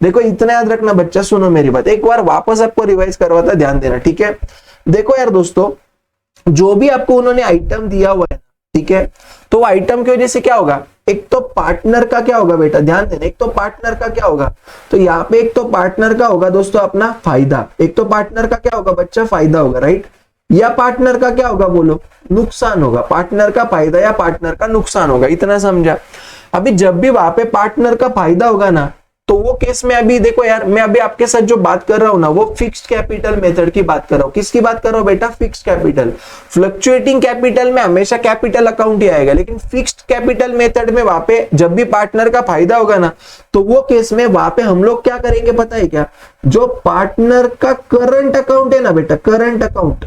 A: देखो इतना याद रखना बच्चा, सुनो मेरी बात, एक बार वापस आपको रिवाइज करवाता, ध्यान देना, ठीक है। देखो यार दोस्तों, जो भी आपको उन्होंने आइटम दिया हुआ है, ठीक है, तो आइटम की वजह से क्या होगा, एक तो पार्टनर का क्या होगा बेटा, ध्यान देना, एक तो पार्टनर का क्या होगा, तो यहाँ पे एक तो पार्टनर का होगा दोस्तों अपना फायदा, एक तो पार्टनर का क्या होगा बच्चा, फायदा होगा, राइट, या पार्टनर का क्या होगा बोलो, नुकसान होगा, पार्टनर का फायदा या पार्टनर का नुकसान होगा, इतना समझा। अभी जब भी वहां पे पार्टनर का फायदा होगा ना, तो वो केस में अभी देखो यार, मैं अभी आपके साथ जो बात कर रहा हूं ना, वो फिक्स्ड कैपिटल मेथड की बात कर रहा हूं। किसकी बात कर रहा हूं बेटा, फिक्स्ड कैपिटल। फ्लक्चुएटिंग कैपिटल में हमेशा कैपिटल अकाउंट ही आएगा, लेकिन फिक्स्ड कैपिटल मेथड में वहां पे जब भी पार्टनर का फायदा होगा ना, तो वो केस में वहां पे हम लोग क्या करेंगे पता है क्या, जो पार्टनर का करंट अकाउंट है ना बेटा, करंट अकाउंट,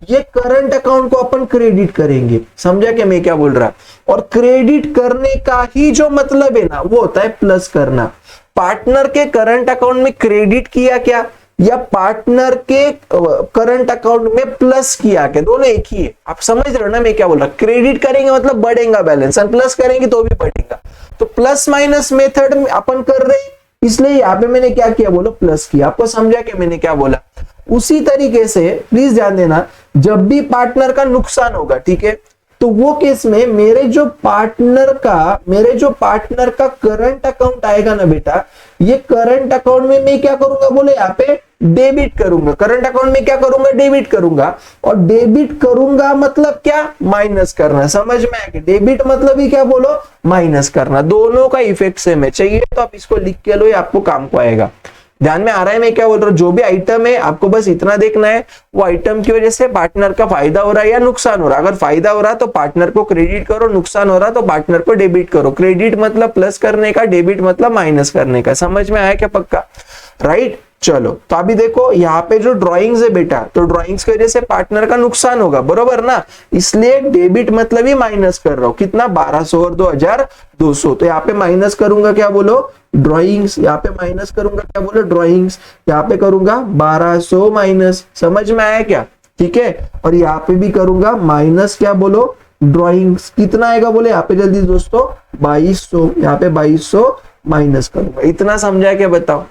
A: ये करंट अकाउंट को अपन क्रेडिट करेंगे, समझा क्या मैं क्या बोल रहा। और क्रेडिट करने का ही जो मतलब है ना, वो होता है प्लस करना। पार्टनर के करंट अकाउंट में क्रेडिट किया क्या, या पार्टनर के करंट अकाउंट में प्लस किया क्या, दोनों एक ही है। आप समझ रहे हो ना मैं क्या बोल रहा, क्रेडिट करेंगे मतलब बढ़ेगा बैलेंस, और प्लस करेंगे तो भी बढ़ेगा। तो प्लस माइनस मेथड में अपन कर रहे हैं, इसलिए यहाँ पे मैंने क्या किया बोलो, प्लस किया। आपको समझा कि मैंने क्या बोला। उसी तरीके से प्लीज ध्यान देना, जब भी पार्टनर का नुकसान होगा, ठीक है, तो वो केस में मेरे जो पार्टनर का करंट अकाउंट आएगा ना बेटा, ये करंट अकाउंट में मैं क्या करूंगा बोले, यहाँ पे डेबिट करूंगा। करंट अकाउंट में क्या करूंगा, डेबिट करूंगा। और डेबिट करूंगा मतलब क्या, माइनस करना। समझ में आया कि डेबिट मतलब ही क्या बोलो, माइनस करना। दोनों का इफेक्ट सेम है। चाहिए तो आप इसको लिख के लो, ये आपको काम को आएगा। ध्यान में आ रहा है मैं क्या बोल रहा हूँ। जो भी आइटम है आपको बस इतना देखना है, वो आइटम की वजह से पार्टनर का फायदा हो रहा है या नुकसान हो रहा है। अगर फायदा हो रहा है तो पार्टनर को क्रेडिट करो, नुकसान हो रहा है तो पार्टनर को डेबिट करो। क्रेडिट मतलब प्लस करने का, डेबिट मतलब माइनस करने का। समझ में आया क्या पक्का, राइट। चलो तो अभी देखो यहाँ पे जो ड्राइंग्स है बेटा, तो ड्राइंग्स की वजह से पार्टनर का नुकसान होगा, बरोबर ना, इसलिए डेबिट मतलब ही माइनस कर रहा हूं। कितना, 1200 और 2200। तो यहाँ पे माइनस करूंगा क्या बोलो, ड्राइंग्स। यहाँ पे माइनस करूंगा क्या बोलो, ड्राइंग्स। यहाँ पे करूंगा 1200 माइनस। समझ में आया क्या, ठीक है। और यहाँ पे भी करूंगा माइनस क्या बोलो, ड्राइंग्स। कितना आएगा बोले यहाँ पे जल्दी दोस्तों, 2200। यहाँ पे 2200 माइनस करूंगा। इतना समझा क्या, बताओ।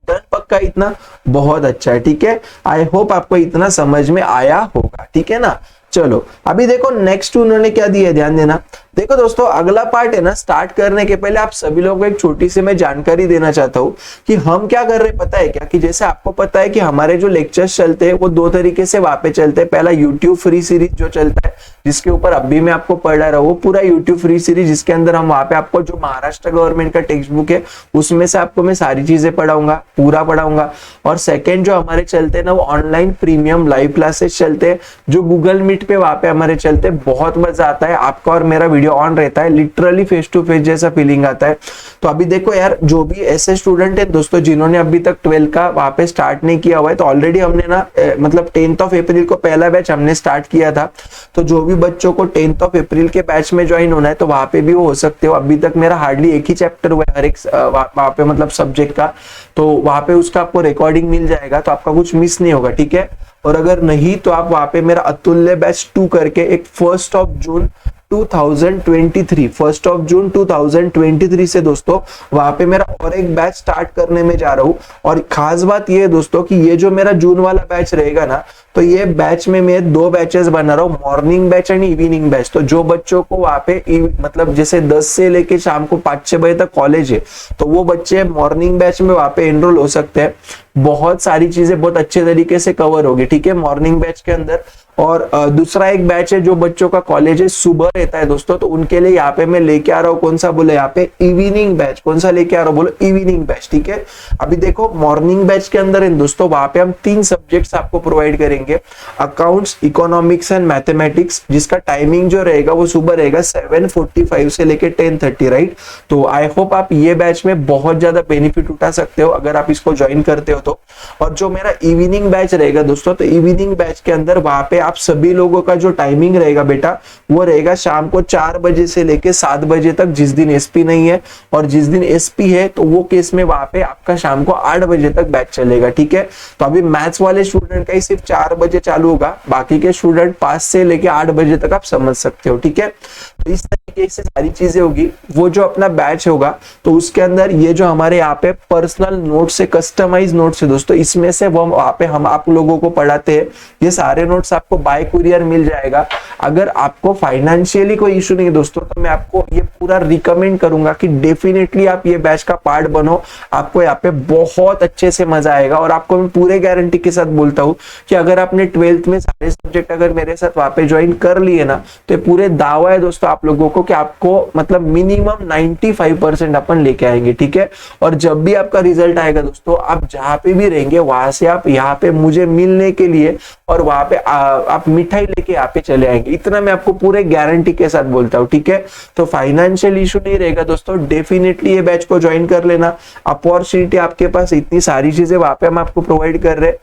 A: डन पक्का, इतना बहुत अच्छा है, ठीक है। आई होप आपको इतना समझ में आया होगा, ठीक है ना। चलो अभी देखो नेक्स्ट उन्होंने क्या दिया है, ध्यान देना। देखो दोस्तों अगला पार्ट है ना, स्टार्ट करने के पहले आप सभी लोगों को एक छोटी सी मैं जानकारी देना चाहता हूँ कि हम क्या कर रहे हैं पता है क्या, कि जैसे आपको पता है कि हमारे जो लेक्चर्स चलते हैं वो दो तरीके से वहां पे चलते हैं। पहला यूट्यूब फ्री सीरीज जो चलता है, जिसके ऊपर अभी मैं आपको पढ़ा रहा हूँ, वो पूरा यूट्यूब फ्री सीरीज, जिसके अंदर हम वहां पे आपको जो महाराष्ट्र गवर्नमेंट का टेक्स्ट बुक है उसमें से आपको मैं सारी चीजें पढ़ाऊंगा, पूरा पढ़ाऊंगा। और सेकेंड जो हमारे चलते हैं ना, वो ऑनलाइन प्रीमियम लाइव क्लासेस चलते हैं, जो गूगल मीट पे वहां पे हमारे चलते। बहुत मजा आता है, आपका और मेरा वीडियो ऑन रहता है, लिटरली फेस टू फेस जैसा फीलिंग आता है। तो अभी देखो यार, जो भी ऐसे स्टूडेंट है दोस्तों जिन्होंने अभी तक 12 का वहां पे स्टार्ट नहीं किया हुआ है, तो ऑलरेडी हमने ना मतलब 10th अप्रैल को पहला बैच हमने स्टार्ट किया था। तो जो भी बच्चों को 10th अप्रैल के बैच में ज्वाइन होना है, तो वहां पे भी वो हो सकते हो। अभी तक मेरा हार्डली एक ही चैप्टर हुआ है हर एक वहां पे मतलब सब्जेक्ट का, तो वहां पे उसका आपको रिकॉर्डिंग मिल जाएगा, तो आपका कुछ मिस नहीं होगा, ठीक है। और अगर नहीं तो आप वहां पे मेरा अतुल्य बैच 2 करके एक 1 जून 2023 से दोस्तों वहां पे मेरा और एक बैच स्टार्ट करने में जा रहा हूं। और खास बात ये है दोस्तों कि ये जो मेरा जून वाला बैच रहेगा ना, तो ये बैच में मैं 2 बैचेस बना रहा हूँ, morning batch and evening batch. तो जो बच्चों को वहां पे मतलब जैसे 10 से लेके शाम को 5-6 बजे तक कॉलेज है, तो वो बच्चे मॉर्निंग बैच में वहां पे एनरोल हो सकते हैं। बहुत सारी चीजें बहुत अच्छे तरीके से कवर होगी, ठीक है, मॉर्निंग बैच के अंदर। और दूसरा एक बैच है जो बच्चों का कॉलेज है सुबह रहता है दोस्तों, तो उनके लिए यहाँ पे मैं लेके आ रहा हूँ कौन सा बोले, यहाँ पे इवनिंग बैच। कौन सा लेके आ रहा हूँ बोलो, इवनिंग बैच, ठीक है। अभी देखो मॉर्निंग बैच के अंदर इन दोस्तों वहां पे हम 3 सब्जेक्ट्स आपको प्रोवाइड करेंगे, अकाउंट्स, इकोनॉमिक्स एंड मैथमेटिक्स, जिसका टाइमिंग जो रहेगा वो सुबह रहेगा 7:45 से लेके 10:30, राइट। तो आई होप आप ये बैच में बहुत ज्यादा बेनिफिट उठा सकते हो अगर आप इसको ज्वाइन करते हो तो। और जो मेरा इवनिंग बैच रहेगा दोस्तों, तो इवनिंग बैच के अंदर वहां पे आप सभी लोगों का जो टाइमिंग रहेगा बेटा वो रहेगा शाम को 4 बजे से लेके 7 बजे तक, जिस दिन एसपी नहीं है, और जिस दिन एसपी है तो वो केस में वहां पे आपका शाम को 8 बजे तक बैच चलेगा, ठीक है। तो अभी मैथ्स वाले स्टूडेंट का ही सिर्फ 4 बजे चालू होगा, बाकी के स्टूडेंट 5 से लेके 8 बजे तक आप समझ सकते हो, ठीक है। तो इस तरीके से सारी चीजें होगी। वो जो अपना बैच होगा तो उसके अंदर ये जो हमारे यहाँ पे पर्सनल नोट्स से, कस्टमाइज नोट्स है दोस्तों, इसमें से वो वहां पे हम आप लोगों को पढ़ाते हैं। ये सारे नोट्स आपको बाय कुरियर मिल जाएगा। अगर आपको फाइनेंशियली कोई इशू नहीं है दोस्तों, तो मैं आपको ये पूरा रिकमेंड करूंगा कि डेफिनेटली आप ये बैच का पार्ट बनो। आपको यहाँ पे बहुत अच्छे से मजा आएगा, और आपको मैं पूरे गारंटी के साथ बोलता हूँ कि अगर आपने 12th में सारे सब्जेक्ट अगर मेरे साथ वहां पे ज्वाइन कर लिए ना, तो पूरे दावा है दोस्तों आप लोगों को कि आपको मतलब मिनिमम 95% अपन लेके आएंगे, ठीक है। और जब भी आपका रिजल्ट आएगा दोस्तों, आप जहां पे भी रहेंगे वहां से आप यहाँ पे मुझे मिलने के लिए और वहां पे आप मिठाई लेके यहाँ पे चले आएंगे, इतना मैं आपको पूरे गारंटी के साथ बोलता हूँ, ठीक है। तो फाइनेंशियल इशू नहीं रहेगा दोस्तों, डेफिनेटली ये बैच को ज्वाइन कर लेना। अपॉर्चुनिटी आपके पास इतनी सारी चीजें वहां पे हम आपको प्रोवाइड कर रहे हैं,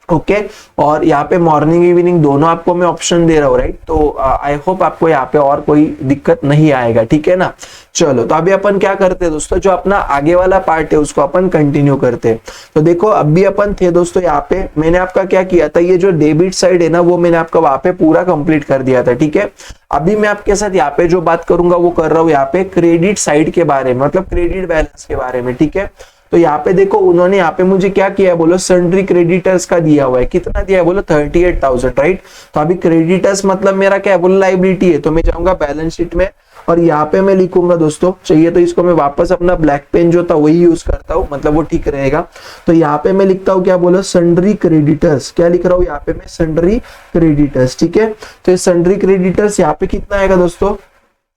A: ओके। और यहाँ पे मॉर्निंग इवनिंग दोनों आपको मैं ऑप्शन दे रहा हूँ, राइट। तो आई होप आपको यहाँ पे और कोई दिक्कत नहीं आएगा, ठीक है ना। चलो, तो अभी अपन क्या करते हैं दोस्तों, जो अपना आगे वाला पार्ट है उसको अपन कंटिन्यू करते हैं। तो देखो अभी अपन थे दोस्तों यहाँ पे, मैंने आपका क्या किया था, ये जो डेबिट साइड है ना वो मैंने आपका वहां पे पूरा कंप्लीट कर दिया था, ठीक है। अभी मैं आपके साथ यहाँ पे जो बात करूंगा वो कर रहा हूँ यहाँ पे क्रेडिट साइड के बारे में, मतलब क्रेडिट बैलेंस के बारे में, ठीक है। तो यहाँ पे देखो उन्होंने यहाँ पे मुझे क्या किया है बोलो, सन्ड्री क्रेडिटर्स का दिया हुआ है। कितना दिया है बोलो, 38,000, राइट। तो अभी क्रेडिटर्स मतलब मेरा क्या है बोलो, लाइबिलिटी है। तो मैं जाऊंगा बैलेंस शीट में और यहाँ पे मैं लिखूंगा दोस्तों, चाहिए तो इसको मैं वापस अपना ब्लैक पेन जो था वही यूज करता हूँ, मतलब वो ठीक रहेगा। तो यहाँ पे मैं लिखता हूँ क्या बोलो, सन्ड्री क्रेडिटर्स। क्या लिख रहा हूँ यहाँ पे मैं, सन्ड्री क्रेडिटर्स, ठीक है। तो ये सन्ड्री क्रेडिटर्स यहाँ पे कितना आएगा दोस्तों,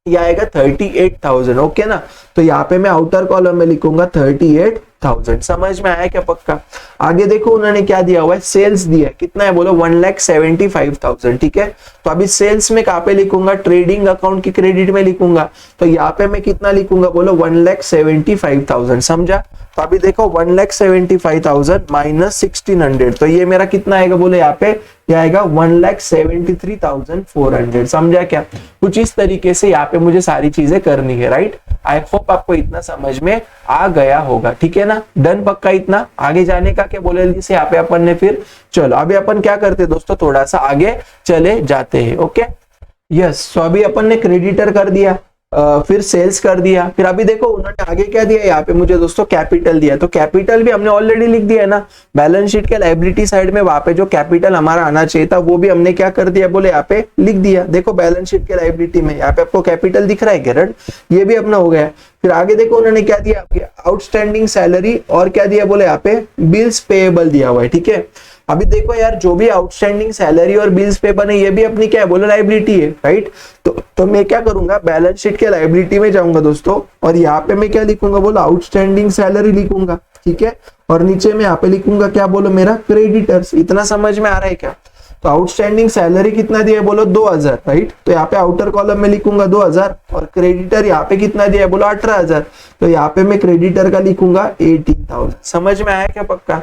A: ये आएगा 38,000, ओके ना। तो यहाँ पे मैं आउटर कॉलम में लिखूंगा 38,000। समझ में आया क्या पक्का। आगे देखो उन्होंने क्या दिया हुआ है, सेल्स दिया है। कितना है बोलो, 1,75,000, ठीक है। तो अभी सेल्स में कहाँ पे लिखूंगा, ट्रेडिंग अकाउंट की क्रेडिट में लिखूंगा। तो यहाँ पे मैं कितना लिखूंगा बोलो, 1,75,000, समझा। तो अभी देखो 1,75,000 माइनस 1,600, तो ये मेरा कितना आएगा बोलो, यहाँ पे ये आएगा 1,73,400। समझा क्या। कुछ इस तरीके से यहाँ पे मुझे सारी चीजें करनी है, राइट। आई होप आपको इतना समझ में आ गया होगा, ठीक है ना। डन पक्का इतना। आगे जाने का क्या बोले जैसे यहाँ पे अपन ने फिर, चलो अभी अपन क्या करते हैं दोस्तों, थोड़ा सा आगे चले जाते हैं, ओके। यस, तो अभी अपन ने क्रेडिटर कर दिया, फिर सेल्स कर दिया। फिर अभी देखो उन्होंने आगे क्या दिया, यहाँ पे मुझे दोस्तों कैपिटल दिया। तो कैपिटल भी हमने ऑलरेडी लिख दिया है ना, बैलेंस शीट के लायबिलिटी साइड में वहां पे जो कैपिटल हमारा आना चाहिए था वो भी हमने क्या कर दिया बोले, यहाँ पे लिख दिया। देखो बैलेंस शीट के लायबिलिटी में यहाँ पे आपको कैपिटल दिख रहा है गैरड, ये भी अपना हो गया। फिर आगे देखो उन्होंने क्या दिया, आपके आउटस्टैंडिंग सैलरी और क्या दिया बोले, यहाँ पे बिल्स पेएबल दिया हुआ है, ठीक है। अभी देखो यार, जो भी आउटस्टैंडिंग सैलरी और बिल्स पेबल है ये भी अपनी क्या है बोलो, लायबिलिटी है, राइट। तो मैं क्या करूंगा, बैलेंस शीट के लायबिलिटी में जाऊंगा दोस्तों, और यहाँ पे मैं क्या लिखूंगा बोलो, आउटस्टैंडिंग सैलरी लिखूंगा, ठीक है। और नीचे में यहाँ पे लिखूंगा क्या बोलो, मेरा क्रेडिटर्स। इतना समझ में आ रहा है क्या। तो आउटस्टैंडिंग सैलरी कितना दिया है बोलो, 2,000, राइट। तो यहाँ पे आउटर कॉलम में लिखूंगा 2,000, और क्रेडिटर यहाँ पे कितना दिया है बोलो, 18,000। तो यहाँ पे मैं क्रेडिटर का लिखूंगा 18,000। समझ में आया क्या पक्का।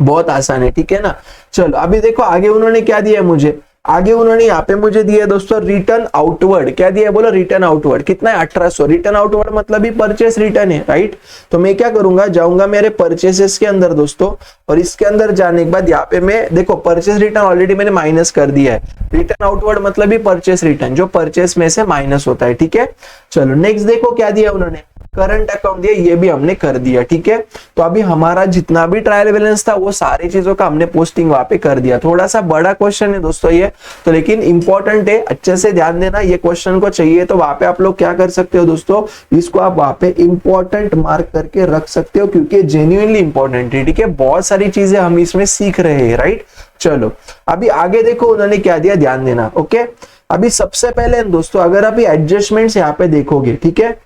A: बहुत आसान है, ठीक है ना। चलो अभी देखो आगे उन्होंने क्या दिया है मुझे, आगे उन्होंने यहाँ पे मुझे दिया दोस्तों रिटर्न आउटवर्ड। क्या दिया बोलो, रिटर्न आउटवर्ड। कितना है, 1800। रिटर्न आउटवर्ड मतलब ही परचेस रिटर्न है, राइट। तो मैं क्या करूंगा, जाऊंगा मेरे परचेसेस के अंदर दोस्तों, और इसके अंदर जाने के बाद यहाँ पे मैं देखो परचेस रिटर्न ऑलरेडी मैंने माइनस कर दिया है। रिटर्न आउटवर्ड मतलब ही परचेस रिटर्न, जो परचेस में से माइनस होता है, ठीक है। चलो नेक्स्ट देखो क्या दिया उन्होंने, करंट अकाउंट दिया, ये भी हमने कर दिया, ठीक है। तो अभी हमारा जितना भी ट्रायल बैलेंस था वो सारी चीजों का हमने पोस्टिंग वहां पे कर दिया। थोड़ा सा बड़ा क्वेश्चन है दोस्तों ये तो, लेकिन इंपॉर्टेंट है, अच्छे से ध्यान देना। ये क्वेश्चन को चाहिए तो वहां पे आप लोग क्या कर सकते हो दोस्तों, इसको आप वहां पे इंपॉर्टेंट मार्क करके रख सकते हो, क्योंकि जेन्युइनली इंपॉर्टेंट है, ठीक है। बहुत सारी चीजें हम इसमें सीख रहे हैं, राइट। चलो अभी आगे देखो उन्होंने क्या दिया, ध्यान देना, ओके। अभी सबसे पहले दोस्तों अगर आप एडजस्टमेंट्स यहाँ पे देखोगे, ठीक है,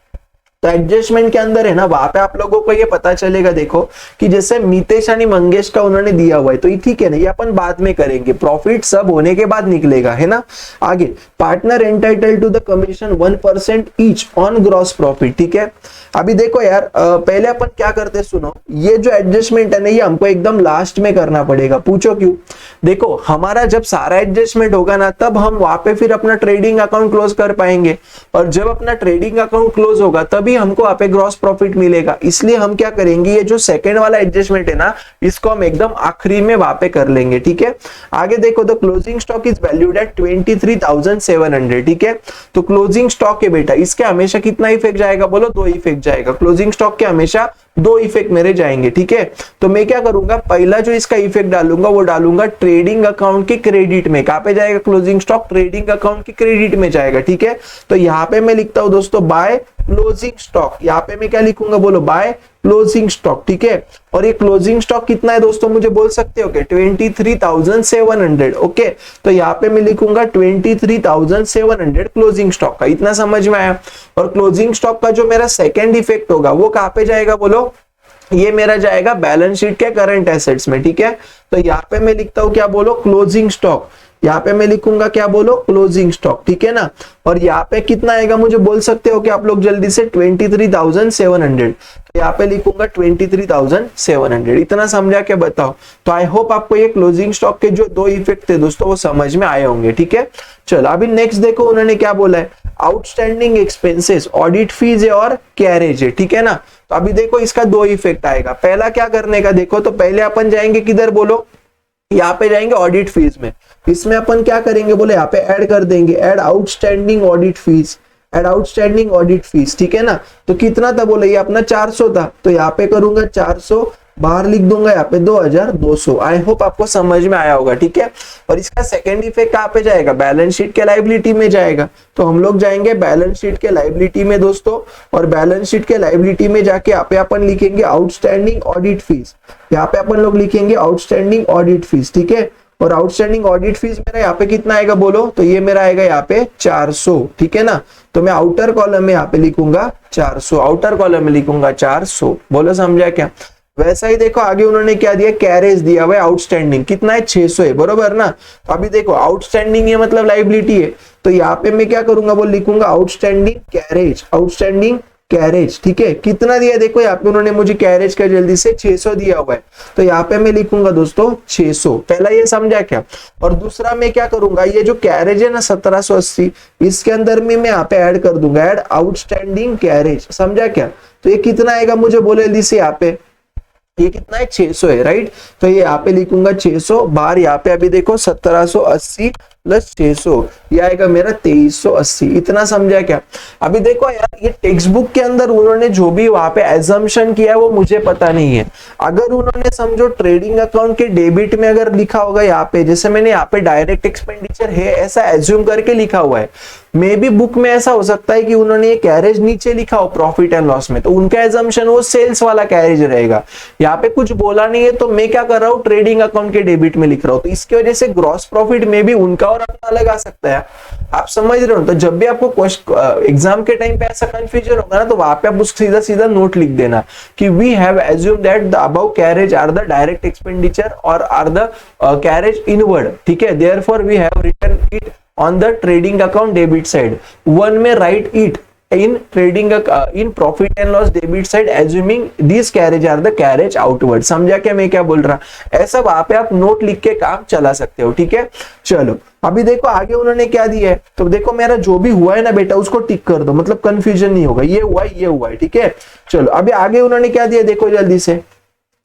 A: तो एडजस्टमेंट के अंदर है ना, वहां पे आप लोगों को ये पता चलेगा देखो कि जैसे मितेश आणि मंगेश का उन्होंने दिया हुआ है, तो ये ठीक है ना, ये अपन बाद में करेंगे, प्रॉफिट सब होने के बाद निकलेगा, है ना। आगे partner entitled to the commission 1% each on gross profit, ठीक है। अभी देखो यार, पहले अपन क्या करते सुनो, ये जो एडजस्टमेंट है ना, ये हमको एकदम लास्ट में करना पड़ेगा। पूछो क्यों? देखो हमारा जब सारा एडजस्टमेंट होगा ना, तब हम वहां पे फिर अपना ट्रेडिंग अकाउंट क्लोज कर पाएंगे, और जब अपना ट्रेडिंग अकाउंट क्लोज होगा तभी हमको वहां पे ग्रॉस प्रॉफिट मिलेगा। इसलिए हम क्या करेंगे, ये जो सेकंड वाला एडजस्टमेंट है ना, इसको हम एकदम आखिरी में वहां पे कर लेंगे, ठीक है। आगे देखो, the closing stock is valued at 23,700, ठीक है। तो क्लोजिंग स्टॉक है बेटा, इसके हमेशा कितना इफेक्ट जाएगा बोलो? 2 इफेक्ट जाएगा। क्लोजिंग स्टॉक के हमेशा 2 इफेक्ट मेरे जाएंगे, ठीक है। तो मैं क्या करूंगा, पहला जो इसका इफेक्ट डालूंगा वो डालूंगा ट्रेडिंग अकाउंट के क्रेडिट में। कहां पे जाएगा क्लोजिंग स्टॉक? ट्रेडिंग अकाउंट के क्रेडिट में जाएगा, ठीक है। तो यहाँ पे मैं लिखता हूं दोस्तों बाय क्लोजिंग स्टॉक, यहाँ पे मैं क्या लिखूंगा बोलो? बाय क्लोजिंग स्टॉक, ठीक है। और ये क्लोजिंग स्टॉक कितना है दोस्तों, मुझे बोल सकते हो क्या? 23,700, ओके। तो यहाँ पे मैं लिखूंगा 23,700 क्लोजिंग स्टॉक का, इतना समझ में आया। और क्लोजिंग स्टॉक का जो मेरा सेकेंड इफेक्ट होगा वो कहां पे जाएगा बोलो? ये मेरा जाएगा बैलेंस शीट के करंट एसेट्स में, ठीक है। तो यहाँ पे मैं लिखता हूं क्या बोलो? Closing stock. यहाँ पे मैं लिखूंगा क्या बोलो? क्लोजिंग स्टॉक, ठीक है ना। और यहाँ पे कितना आएगा मुझे बोल सकते हो कि आप लोग जल्दी से? 23,700। तो यहाँ पे लिखूंगा 23,700, इतना समझा के बताओ। तो आई होप आपको ये क्लोजिंग स्टॉक के जो 2 इफेक्ट थे दोस्तों वो समझ में आए होंगे, ठीक है। चलो अभी नेक्स्ट देखो, उन्होंने क्या बोला है, आउटस्टैंडिंग एक्सपेंसेस, ऑडिट फीस है और कैरेज है, ठीक है ना। तो अभी देखो इसका 2 इफेक्ट आएगा। पहला क्या करने का देखो, तो पहले अपन जाएंगे किधर बोलो? यहाँ पे जाएंगे ऑडिट फीस में। इसमें अपन क्या करेंगे बोले? यहाँ पे ऐड कर देंगे, add outstanding audit fees, add outstanding audit fees, ठीक है ना। तो कितना था बोले? ये अपना 400 था, तो यहाँ पे करूंगा 400, बाहर लिख दूंगा यहाँ पे 2,200। आई होप आपको समझ में आया होगा, ठीक है। और इसका सेकंड इफेक्ट कहाँ पे जाएगा? बैलेंस शीट के लायबिलिटी में जाएगा। तो हम लोग जाएंगे बैलेंस शीट के लायबिलिटी में दोस्तों, और बैलेंस शीट के लायबिलिटी में जाके यहाँ पे अपन लिखेंगे आउटस्टैंडिंग ऑडिट फीस। यहाँ पे अपन लोग लिखेंगे आउटस्टैंडिंग ऑडिट फीस, ठीक है। और आउटस्टैंडिंग ऑडिट फीस मेरा यहाँ पे कितना आएगा बोलो? तो ये मेरा आएगा यहाँ पे 400, ठीक है ना। तो मैं आउटर कॉलम में यहाँ पे लिखूंगा 400, आउटर कॉलम में लिखूंगा 400। बोलो समझा क्या? वैसा ही देखो आगे उन्होंने क्या दिया? कैरेज दिया हुआ है आउटस्टैंडिंग, कितना है? 600 है, बरोबर ना। तो अभी देखो आउटस्टैंडिंग ये मतलब लायबिलिटी है, तो यहाँ पे मैं क्या करूंगा वो लिखूंगा आउटस्टैंडिंग कैरेज, आउटस्टैंडिंग कैरेज, ठीक है। कितना दिया देखो यहाँ पे उन्होंने मुझे कैरेज का जल्दी से 600 दिया हुआ है, तो यहाँ पे मैं लिखूंगा दोस्तों 600। पहला ये समझा क्या? और दूसरा मैं क्या करूंगा, ये जो कैरेज है ना 1780, इसके अंदर में मैं यहाँ पे ऐड कर दूंगा, ऐड आउटस्टैंडिंग कैरेज, समझा क्या? तो ये कितना आएगा मुझे बोले जल्दी से? यहाँ पे ये कितना है? 600 है, राइट। तो ये यहाँ पे लिखूंगा 600, बाहर यहाँ पे अभी देखो 1780 प्लस 600, ये आएगा मेरा 2380, इतना समझा क्या? अभी देखो यार, ये टेक्स्ट बुक के अंदर उन्होंने जो भी वहां पे एजम्पशन किया है वो मुझे पता नहीं है। अगर उन्होंने समझो ट्रेडिंग अकाउंट के डेबिट में अगर लिखा होगा यहाँ पे, जैसे मैंने यहाँ पे डायरेक्ट एक्सपेंडिचर है ऐसा एज्यूम करके लिखा हुआ है, मे बी बुक में ऐसा हो सकता है कि उन्होंने ये कैरेज नीचे लिखा हो प्रॉफिट एंड लॉस में, तो उनका एजम्पशन वो सेल्स वाला कैरेज रहेगा। यहाँ पे कुछ बोला नहीं है, तो मैं क्या कर रहा हूँ? ट्रेडिंग अकाउंट के डेबिट में लिख रहा हूँ, तो इसकी वजह से ग्रॉस प्रॉफिट में भी उनका और अपना अलग आ सकता है। आप समझ रहे हो? तो जब भी आपको एग्जाम के टाइम पे ऐसा कंफ्यूजन होगा ना, तो वहां पे आप सीधा सीधा नोट लिख देना कि we have assumed that the above carriage are the direct expenditure और आर द कैरेज इनवर्ड, ठीक है। Therefore we have written it on the trading account debit side. One may write it in trading in profit and loss debit side assuming these carriage are the carriage outward. समझा क्या मैं क्या बोल रहा? ऐसा वहां पे आप नोट लिख के काम चला सकते हो, ठीक है। चलो अभी देखो आगे उन्होंने क्या दिया है, तो देखो मेरा जो भी हुआ है ना बेटा उसको टिक कर दो, मतलब कंफ्यूजन नहीं होगा, ये हुआ है, ये हुआ है, ठीक है। चलो अभी आगे उन्होंने क्या दिया देखो जल्दी से।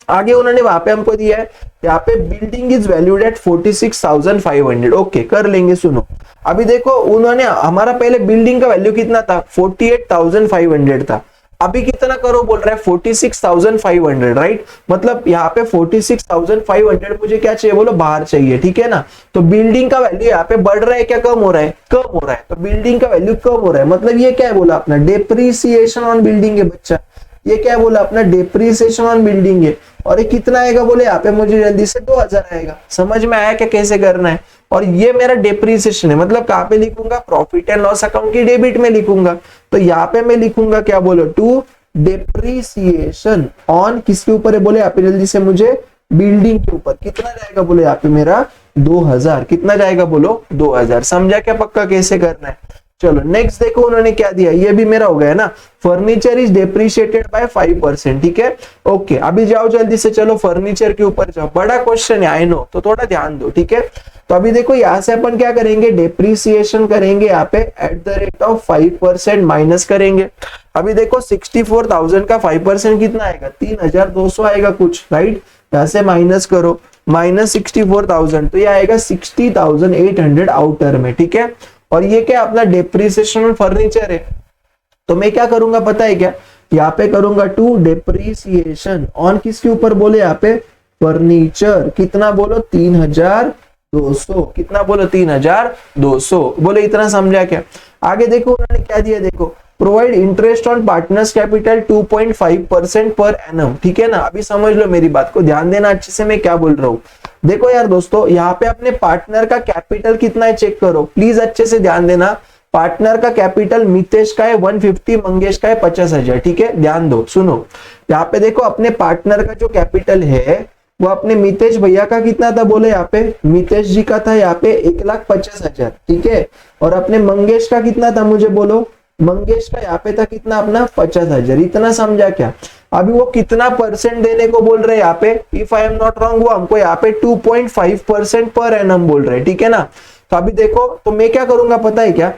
A: आगे उन्होंने वहां पे हमको दिया है, यहाँ पे building is valued at 46,500, okay कर लेंगे। सुनो अभी देखो उन्होंने हमारा पहले बिल्डिंग का वैल्यू कितना था? 48,500 था। अभी कितना करो बोल रहा है? 46,500, राइट। मतलब यहाँ पे 46,500 मुझे क्या चाहिए बोलो? बाहर चाहिए, ठीक है ना। तो बिल्डिंग का वैल्यू यहाँ पे बढ़ रहा है क्या कम हो रहा है? कम हो रहा है। तो बिल्डिंग का वैल्यू कम हो रहा है, मतलब ये क्या है बोला अपना? डेप्रिसिएशन ऑन बिल्डिंग है बच्चा। ये क्या बोला अपना डेप्रिसिएशन ऑन बिल्डिंग है, और ये कितना आएगा बोले यहाँ पे मुझे जल्दी से 2000 आएगा। समझ में आया क्या कैसे करना है। और ये मेरा डेप्रिसिएशन है, मतलब कहाँ पे लिखूंगा, प्रॉफिट एंड लॉस अकाउंट की डेबिट में लिखूंगा। तो यहाँ पे मैं लिखूंगा क्या बोलो, टू डेप्रिसिएशन ऑन किसके ऊपर है बोले यहाँ पे जल्दी से मुझे, बिल्डिंग के ऊपर। कितना जाएगा बोले यहाँ पे मेरा 2000। कितना जाएगा बोलो 2000। समझा क्या पक्का कैसे करना है। चलो नेक्स्ट देखो उन्होंने क्या दिया, ये भी मेरा हो गया ना, फर्नीचर इज डेप्रिशिएटेड बाय 5%। ठीक है ओके, अभी जाओ जल्दी से, चलो फर्नीचर के ऊपर जाओ। बड़ा क्वेश्चन है आई नो, तो थोड़ा ध्यान दो। ठीक है तो अभी देखो यहाँ से अपन क्या करेंगे, डेप्रिसिएशन करेंगे यहाँ पे at the rate of 5% minus करेंगे। अभी देखो 64,000 का 5% कितना आएगा, 3200 आएगा कुछ, राइट। यहाँ से माइनस करो, माइनस 64,000 तो ये आएगा 60,800 आउटर में। ठीक है और ये क्या अपना डेप्रिसिएशन ऑन फर्नीचर है, तो मैं क्या करूंगा पता है क्या, यहाँ पे करूंगा टू डेप्रिसिएशन ऑन किसके ऊपर बोले यहाँ पे, फर्नीचर। कितना बोलो 3200। कितना बोलो 3200। बोले इतना समझा क्या। आगे देखो उन्होंने क्या दिया, देखो provide interest on partners capital 2.5% per annum. ठीक है ना, अभी समझ लो मेरी बात को, ध्यान देना अच्छे से मैं क्या बोल रहा हूँ। देखो यार दोस्तों, यहाँ पे अपने पार्टनर का कैपिटल कितना है चेक करो, प्लीज अच्छे से ध्यान देना। पार्टनर का कैपिटल मितेश का है 150, मंगेश का है 50,000। ठीक है ध्यान दो, सुनो यहाँ पे देखो अपने पार्टनर का जो कैपिटल है वो अपने मितेश भैया का कितना था बोले यहाँ पे, मितेश जी का था यहाँ पे 1,50,000। ठीक है और अपने मंगेश का कितना था मुझे बोलो, मंगेश का यहाँ पे था कितना अपना 50,000। इतना समझा क्या। अभी वो कितना परसेंट देने को बोल रहे हैं यहाँ पे, if I am not wrong वो हमको यहाँ पे 2.5% पर एनम बोल रहे हैं। ठीक है ना, तो अभी देखो तो मैं क्या करूंगा पता है क्या,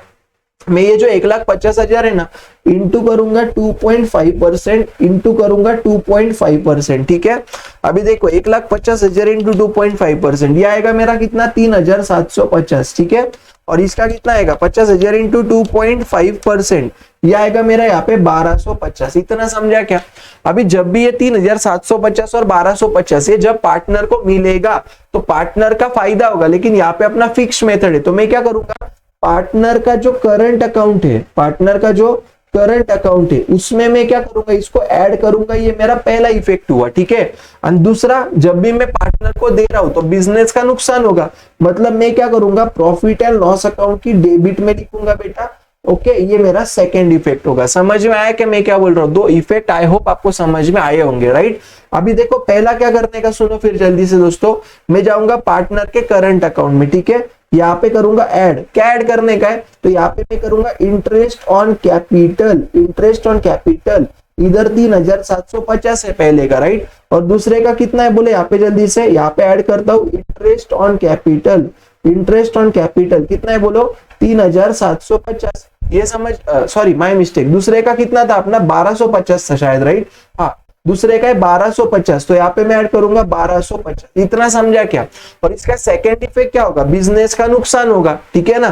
A: मैं ये जो 1,50,000 है ना इंटू करूंगा 2.5%, इंटू करूंगा 2.5%। ठीक है अभी देखो 1,50,000 इंटू 2.5%, ये आएगा मेरा कितना 3,750। ठीक है और इसका कितना आएगा 50,000 इंटू 2.5%, ये आएगा मेरा यहाँ पे 1,250। इतना समझा क्या। अभी जब भी ये 3,750 और 1,250 ये जब पार्टनर को मिलेगा तो पार्टनर का फायदा होगा, लेकिन यहाँ पे अपना फिक्स मेथड है। तो मैं क्या करूंगा, पार्टनर का जो करंट अकाउंट है, पार्टनर का जो करंट अकाउंट है उसमें मैं क्या करूंगा, इसको ऐड करूंगा। ये मेरा पहला इफेक्ट हुआ। ठीक है और दूसरा, जब भी मैं पार्टनर को दे रहा हूं तो बिजनेस का नुकसान होगा, मतलब मैं क्या करूंगा, प्रॉफिट एंड लॉस अकाउंट की डेबिट में लिखूंगा बेटा। ओके ये मेरा सेकंड इफेक्ट होगा। समझ में आया कि मैं क्या बोल रहा हूँ, दो इफेक्ट आई होप आपको समझ में आए होंगे, राइट। अभी देखो पहला क्या करने का सुनो फिर जल्दी से दोस्तों, मैं जाऊंगा पार्टनर के करंट अकाउंट में। ठीक है यहाँ पे करूंगा ऐड, क्या ऐड करने का है, तो यहाँ पे मैं करूंगा interest on capital. Interest on capital इधर 3,750 है पहले का, राइट, और दूसरे का कितना है बोले यहाँ पे जल्दी से, यहाँ पे ऐड करता हूँ interest on capital. Interest on capital कितना है बोलो 3,750। ये समझ, सॉरी माय मिस्टेक, दूसरे का कितना था अपना 1,250 था शायद, राइट। हाँ दूसरे का है 1,250, तो यहाँ पे मैं ऐड करूंगा 1,250। इतना समझा क्या। और इसका सेकंड इफेक्ट क्या होगा, बिजनेस का नुकसान होगा। ठीक है ना,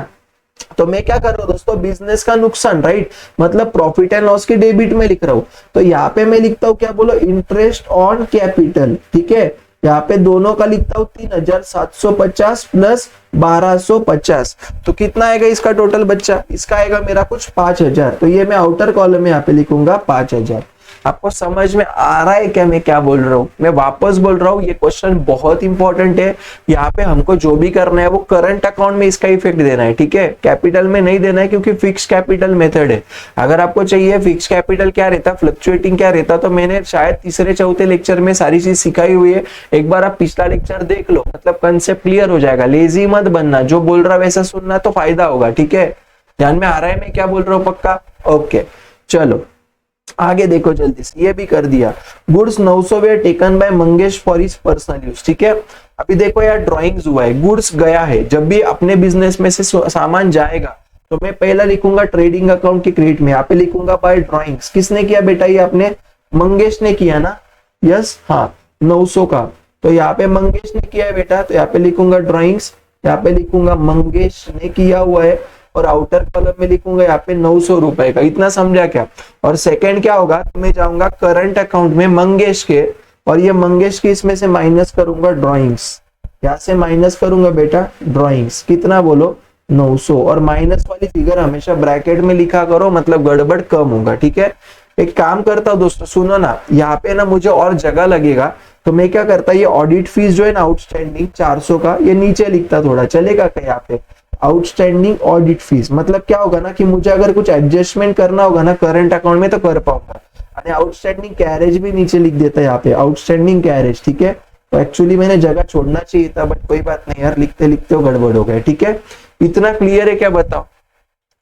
A: तो मैं क्या कर रहा हूँ दोस्तों, बिजनेस का नुकसान, राइट, मतलब प्रॉफिट एंड लॉस की डेबिट में लिख रहा हूँ। तो यहाँ पे मैं लिखता हूँ क्या बोलो, इंटरेस्ट ऑन कैपिटल। ठीक है यहाँ पे दोनों का लिखता हूँ 3,750 प्लस 1,250, तो कितना आएगा इसका टोटल बच्चा, इसका आएगा मेरा कुछ 5,000। तो ये मैं आउटर कॉलम में यहाँ पे लिखूंगा 5,000। आपको समझ में आ रहा है क्या मैं क्या बोल रहा हूँ। मैं वापस बोल रहा हूँ, ये क्वेश्चन बहुत इंपॉर्टेंट है। यहाँ पे हमको जो भी करना है वो करंट अकाउंट में इसका इफेक्ट देना है। ठीक है कैपिटल में नहीं देना है, क्योंकि फिक्स कैपिटल मेथड है। अगर आपको चाहिए फिक्स कैपिटल क्या रहता, फ्लक्चुएटिंग क्या रहता, तो मैंने शायद तीसरे चौथे लेक्चर में सारी चीज सिखाई हुई है। एक बार आप पिछला लेक्चर देख लो, मतलब कंसेप्ट क्लियर हो जाएगा। लेजी मत बनना, जो बोल रहा वैसा सुनना तो फायदा होगा। ठीक है ध्यान में आ रहा है मैं क्या बोल रहा हूँ पक्का। ओके चलो आगे देखो जल्दी से, ये भी कर दिया। Goods 900 where taken by Mangesh for his personal use. ठीक है अभी देखो यार ड्राइंग्स हुआ है, गुड्स गया है। जब भी अपने बिजनेस में से सामान जाएगा तो मैं पहला लिखूंगा ट्रेडिंग अकाउंट के क्रेडिट में, यहाँ पे लिखूंगा बाय ड्राइंग्स। किसने किया बेटा, ये अपने मंगेश ने किया ना, यस हाँ 900 का, तो यहाँ पे मंगेश ने किया है बेटा, तो यहाँ पे लिखूंगा ड्राइंग्स, यहाँ पे लिखूंगा मंगेश ने किया हुआ है, और आउटर कॉलम में लिखूंगा यहाँ पे 900 रुपए का। इतना समझा क्या। और सेकंड क्या होगा, तो मैं जाऊंगा करंट अकाउंट में मंगेश के, और ये मंगेश के इसमें से माइनस करूंगा ड्राइंग्स, यहाँ से माइनस करूंगा बेटा ड्राइंग्स। कितना बोलो 900, और माइनस वाली फिगर हमेशा ब्रैकेट में लिखा करो, मतलब गड़बड़ कम होगा। ठीक है एक काम करता हूँ दोस्तों, सुनो ना, यहाँ पे ना मुझे और जगह लगेगा, तो मैं क्या करता, ये ऑडिट फीस जो है ना आउटस्टैंडिंग 400 का, ये नीचे लिखता, थोड़ा चलेगा क्या यहाँ पे, आउटस्टैंडिंग ऑडिट फीस। मतलब क्या होगा ना कि मुझे अगर कुछ एडजस्टमेंट करना होगा ना करंट अकाउंट में तो कर पाऊंगा। और आउटस्टैंडिंग कैरेज भी नीचे लिख देता है यहाँ पे, आउटस्टैंडिंग कैरेज, ठीक है। तो एक्चुअली मैंने जगह छोड़ना चाहिए था, बट कोई बात नहीं यार, लिखते लिखते गड़बड़ हो गया, ठीक है। इतना क्लियर है क्या, बताओ।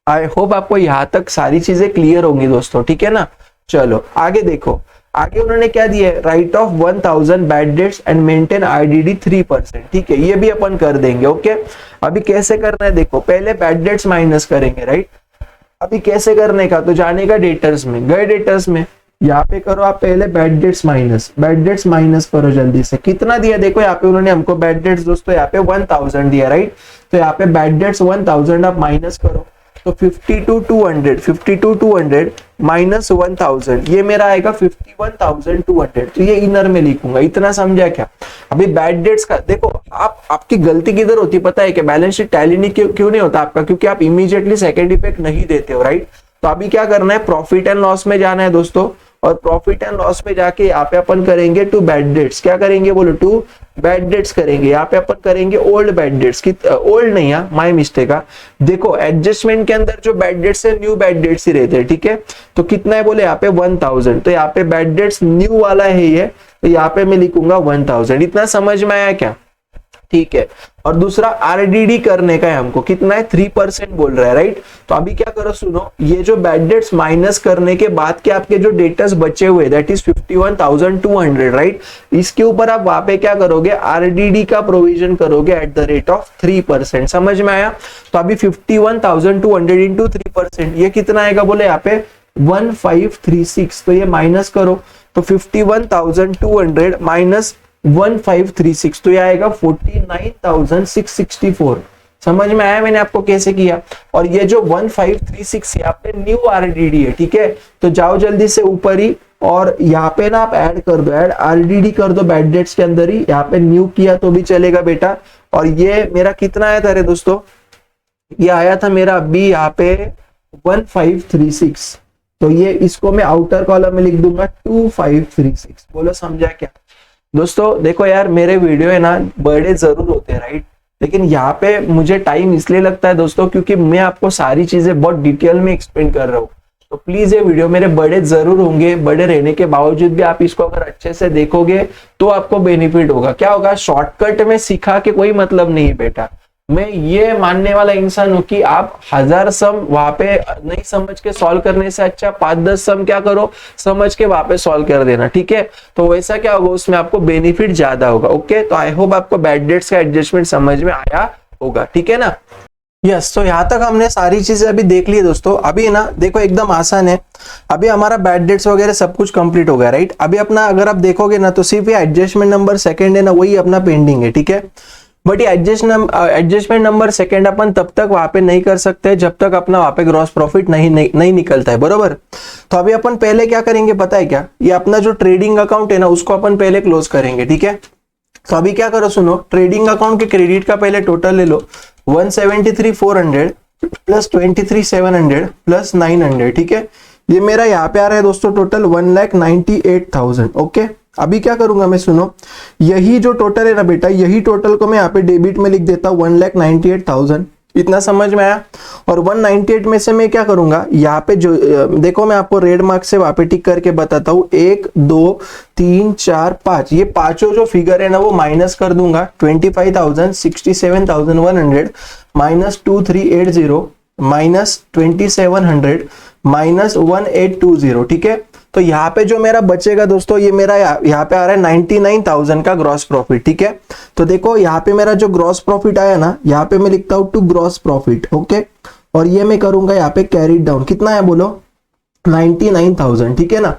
A: आई होप आपको यहाँ तक सारी चीजें क्लियर होंगी दोस्तों, ठीक है ना। चलो आगे देखो, आगे उन्होंने क्या दिया है, right off 1000 bad debts and maintain IDD 3%, ठीक है, ये भी अपन कर देंगे, ओके। अभी कैसे करना है देखो, पहले बैड डेट्स माइनस करेंगे, राइट। अभी कैसे करने का, तो जाने का डेटर्स में, गए डेटर्स में, यहाँ पे करो आप पहले बैड डेट्स माइनस करो जल्दी से। कितना दिया देखो, यहाँ पे उन्होंने हमको बैड डेट्स दोस्तों यहाँ पे 1000 दिया, राइट। तो यहाँ पे बैड डेट्स 1000 आप माइनस करो, तो 52,200 माइनस 1000, ये मेरा आएगा 51,200। तो ये इनर में लिखूंगा, इतना समझा क्या। अभी बैड डेट्स का देखो, आपकी गलती किधर होती पता है कि बैलेंस शीट टैली नहीं क्यों नहीं होता आपका, क्योंकि आप इमीडिएटली सेकंड इफेक्ट नहीं देते हो, राइट। तो अभी क्या करना है, प्रॉफिट एंड लॉस में जाना है दोस्तों, और प्रॉफिट एंड लॉस में जाके यहाँ पे अपन करेंगे टू बैड डेट्स, क्या करेंगे बोलो, टू बैड डेट्स करेंगे। यहाँ पे अपन करेंगे ओल्ड बैड डेट्स की, ओल्ड नहीं है, माय मिस्टेक है। देखो एडजस्टमेंट के अंदर जो बैड डेट्स है न्यू बैड डेट्स ही रहते हैं, ठीक है। तो कितना है बोले यहाँ पे 1000, तो यहाँ पे बैड डेट्स न्यू वाला है ये, तो यहाँ पे मैं लिखूंगा 1000। इतना समझ में आया क्या, ठीक है। और दूसरा आरडीडी करने का है हमको, कितना है 3% बोल रहा है, राइट। तो अभी क्या करो सुनो, ये जो बैड डेट्स माइनस करने के बाद के आपके जो डेटर्स बचे हुए दैट इज 51,200, राइट। इसके ऊपर आप वहां पे क्या करोगे, आरडीडी का प्रोविजन करोगे एट द रेट ऑफ 3%। समझ में आया। तो अभी 51,200 इंटू 3%, ये कितना आएगा बोले यहाँ पे 1536। तो ये माइनस करो, तो 51,200 माइनस 1536, तो ये आएगा 49,664। समझ में आया मैंने आपको कैसे किया। और ये जो 1536 यहाँ पे न्यू आरडीडी है, ठीक है। तो जाओ जल्दी से ऊपर ही, और यहाँ पे ना आप ऐड कर दो, ऐड आरडीडी कर दो बैड डेट्स के अंदर ही, यहाँ पे न्यू किया तो भी चलेगा बेटा। और ये मेरा कितना आया था रे दोस्तों, ये आया था मेरा अभी यहाँ पे 1536। तो ये इसको मैं आउटर कॉलम में लिख दूंगा 2536। बोलो समझा क्या दोस्तों। देखो यार मेरे वीडियो है ना बड़े जरूर होते हैं, राइट, लेकिन यहाँ पे मुझे टाइम इसलिए लगता है दोस्तों क्योंकि मैं आपको सारी चीजें बहुत डिटेल में एक्सप्लेन कर रहा हूँ। तो प्लीज ये वीडियो मेरे बड़े जरूर होंगे, बड़े रहने के बावजूद भी आप इसको अगर अच्छे से देखोगे तो आपको बेनिफिट होगा। क्या होगा, शॉर्टकट में सिखा के कोई मतलब नहीं बेटा। मैं ये मानने वाला इंसान हूं कि आप 1000 सम वहां पे नहीं समझ के सॉल्व करने से अच्छा 5-10 सम क्या करो, समझ के वहां पे सॉल्व कर देना, ठीक है। तो वैसा क्या होगा, उसमें आपको बेनिफिट ज्यादा होगा। ओके, तो आई होप आपको बैड डेट्स का एडजस्टमेंट समझ में आया होगा, ठीक है ना। यस, तो यहाँ तक हमने सारी चीजें अभी देख ली दोस्तों। अभी ना देखो एकदम आसान है, अभी हमारा बैड डेट्स वगैरह सब कुछ कंप्लीट हो गया, राइट। अभी अपना अगर आप देखोगे ना तो सिर्फ ये एडजस्टमेंट नंबर सेकंड है ना, वही अपना पेंडिंग है, ठीक है। बट ये एडजस्टमेंट नंबर सेकंड अपन तब तक वहां पे नहीं कर सकते जब तक अपना वहां पे ग्रॉस प्रॉफिट नहीं निकलता है, बरोबर। तो अभी अपन पहले क्या करेंगे पता है क्या, ये अपना जो ट्रेडिंग अकाउंट है ना उसको अपन पहले क्लोज करेंगे, ठीक है। तो अभी क्या करो सुनो, ट्रेडिंग अकाउंट के क्रेडिट का पहले टोटल ले लो, 173,400 प्लस 23,700 प्लस 900, ठीक है। ये मेरा यहाँ पे आ रहा है दोस्तों टोटल 1,98,000। ओके, अभी क्या करूंगा मैं सुनो, यही जो टोटल है ना बेटा, यही टोटल को मैं यहाँ पे डेबिट में लिख देता हूँ 1,98,000। इतना समझ में आया। और 198 में से मैं क्या करूंगा, यहाँ पे जो देखो मैं आपको रेड मार्क से वहां पे टिक करके बताता हूँ, 1 2 3 4 5, ये पांचों जो फिगर है ना वो माइनस कर दूंगा। 25,000 67,100 माइनस 2380 माइनस 2700 माइनस 1820, ठीक है। तो यहाँ पे जो मेरा बचेगा दोस्तों, ये मेरा यहाँ पे आ रहा है 99,000 का ग्रॉस प्रॉफिट, ठीक है। तो देखो यहाँ पे मेरा जो ग्रॉस प्रॉफिट आया ना, यहाँ पे मैं लिखता हूँ टू ग्रॉस प्रॉफिट, ओके। और ये मैं करूंगा यहाँ पे कैरीड डाउन, कितना है बोलो 99,000, ठीक है ना।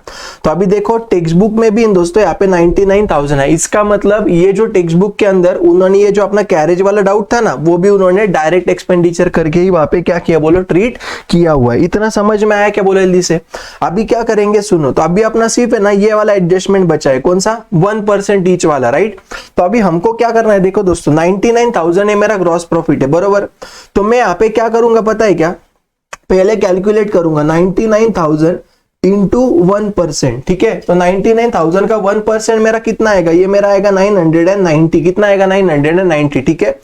A: तो अभी देखो टेक्स्ट बुक में भी इन दोस्तों यहाँ पे 99,000 है। इसका मतलब ये जो टेक्स्ट बुक के अंदर उन्होंने ये जो अपना कैरेज वाला डाउट था ना, वो भी उन्होंने डायरेक्ट एक्सपेंडिचर करके ही वहां पे क्या किया बोलो, ट्रीट किया हुआ है। इतना समझ में आया क्या बोलो जल्दी से। अभी क्या करेंगे सुनो, तो अभी अपना सिर्फ है ना ये वाला एडजस्टमेंट बचा है, कौन सा 1% ईच वाला, राइट। तो अभी हमको क्या करना है, देखो दोस्तों 99,000 है मेरा ग्रॉस प्रॉफिट है, बरोबर। तो मैं यहाँ पे क्या करूंगा पता है क्या, पहले कैलकुलेट करूंगा 99,000 इंटू 1%, ठीक है। तो 99,000 का 1% मेरा कितना आएगा, ये मेरा आएगा 990, कितना आएगा 990, ठीक है।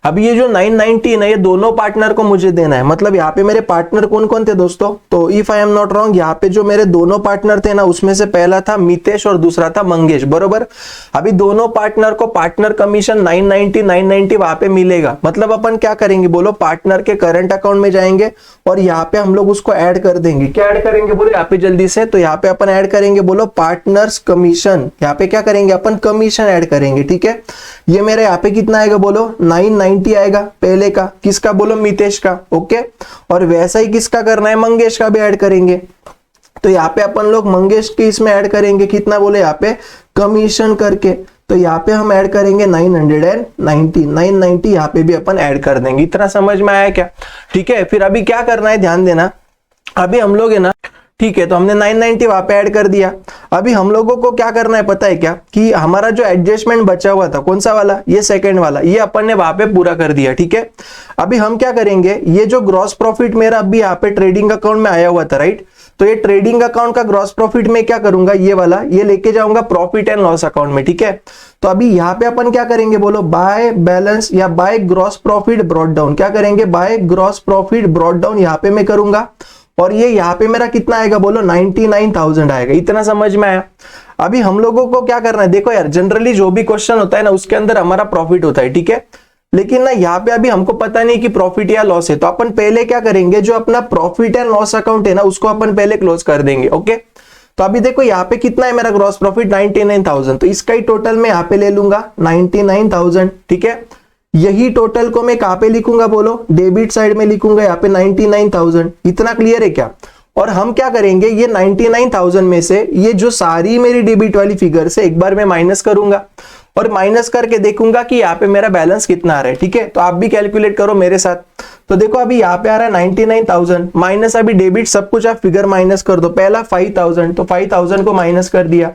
A: अब ये जो 990 है ना, ये दोनों पार्टनर को मुझे देना है। मतलब यहाँ पे मेरे पार्टनर कौन कौन थे दोस्तों, तो if I am not wrong, यहाँ पे जो मेरे दोनों पार्टनर थे ना, उसमें से पहला था मितेश और दूसरा था मंगेश, बरोबर। अभी दोनों पार्टनर को पार्टनर कमीशन 990 वहां पे मिलेगा। मतलब अपन क्या करेंगे बोलो, पार्टनर के करंट अकाउंट में जाएंगे और यहाँ पे हम लोग उसको ऐड कर देंगे। क्या ऐड करेंगे बोलो यहाँ पे जल्दी से, तो यहाँ पे अपन ऐड करेंगे बोलो पार्टनर्स कमीशन। यहाँ पे क्या करेंगे अपन, कमीशन ऐड करेंगे, ठीक है। ये मेरे यहाँ पे कितना आएगा बोलो, 990 आएगा पहले का, किसका बोलो, मितेश का, ओके। और वैसा ही किसका करना है, मंगेश का भी ऐड करेंगे। तो यहाँ पे अपन लोग मंगेश के इसमें ऐड करेंगे, कितना बोले यहाँ पे, कमीशन करके। तो यहाँ पे हम ऐड करेंगे 990 यहाँ पे भी अपन ऐड कर देंगे। इतना समझ में आया क्या, ठीक है। फिर अभी क्या करना है, ध्यान देना। अभी हम लोग है ना, ठीक है, तो हमने 990 वहां पे ऐड कर दिया। अभी हम लोगों को क्या करना है पता है क्या, कि हमारा जो एडजस्टमेंट बचा हुआ था, कौन सा वाला, ये सेकंड वाला, ये अपन ने वहां पे पूरा कर दिया, ठीक है। अभी हम क्या करेंगे, ये जो ग्रॉस प्रॉफिट मेरा अभी यहाँ पे ट्रेडिंग अकाउंट में आया हुआ था, राइट। तो ये ट्रेडिंग अकाउंट का ग्रॉस प्रॉफिट में क्या करूंगा, ये वाला ये लेके जाऊंगा प्रॉफिट एंड लॉस अकाउंट में, ठीक है। तो अभी यहाँ पे अपन क्या करेंगे बोलो, बाय बैलेंस या by gross profit brought down, क्या करेंगे, by gross profit brought down यहाँ पे मैं करूंगा। और ये यहाँ पे मेरा कितना आएगा बोलो, 99,000 आएगा। इतना समझ में आया। अभी हम लोगों को क्या करना है, देखो यार, जनरली जो भी क्वेश्चन होता है ना, उसके अंदर हमारा प्रॉफिट होता है, ठीक है। लेकिन ना यहाँ पे अभी हमको पता नहीं कि प्रॉफिट या लॉस है, तो अपन पहले क्या करेंगे, जो अपना प्रॉफिट एंड लॉस अकाउंट है ना, उसको अपन पहले क्लोज कर देंगे, ओके। तो अभी देखो यहाँ पे कितना है मेरा ग्रॉस प्रॉफिट, 99,000। तो इसका ही टोटल मैं यहाँ पे ले लूंगा 99,000, ठीक है। यही टोटल को मैं कहां पे लिखूंगा बोलो, डेबिट साइड में लिखूंगा यहाँ पे 99,000। इतना क्लियर है क्या। और हम क्या करेंगे, ये 99,000 में से ये जो सारी मेरी डेबिट वाली फिगर से एक बार मैं माइनस करूंगा और माइनस करके देखूंगा कि यहाँ पे मेरा बैलेंस कितना आ रहा है, ठीक है। तो आप भी कैलकुलेट करो मेरे साथ। तो देखो अभी यहाँ पे आ रहा है 99,000 माइनस अभी डेबिट सब कुछ आप फिगर माइनस कर दो। पहला 5,000, तो 5,000 को माइनस कर दिया।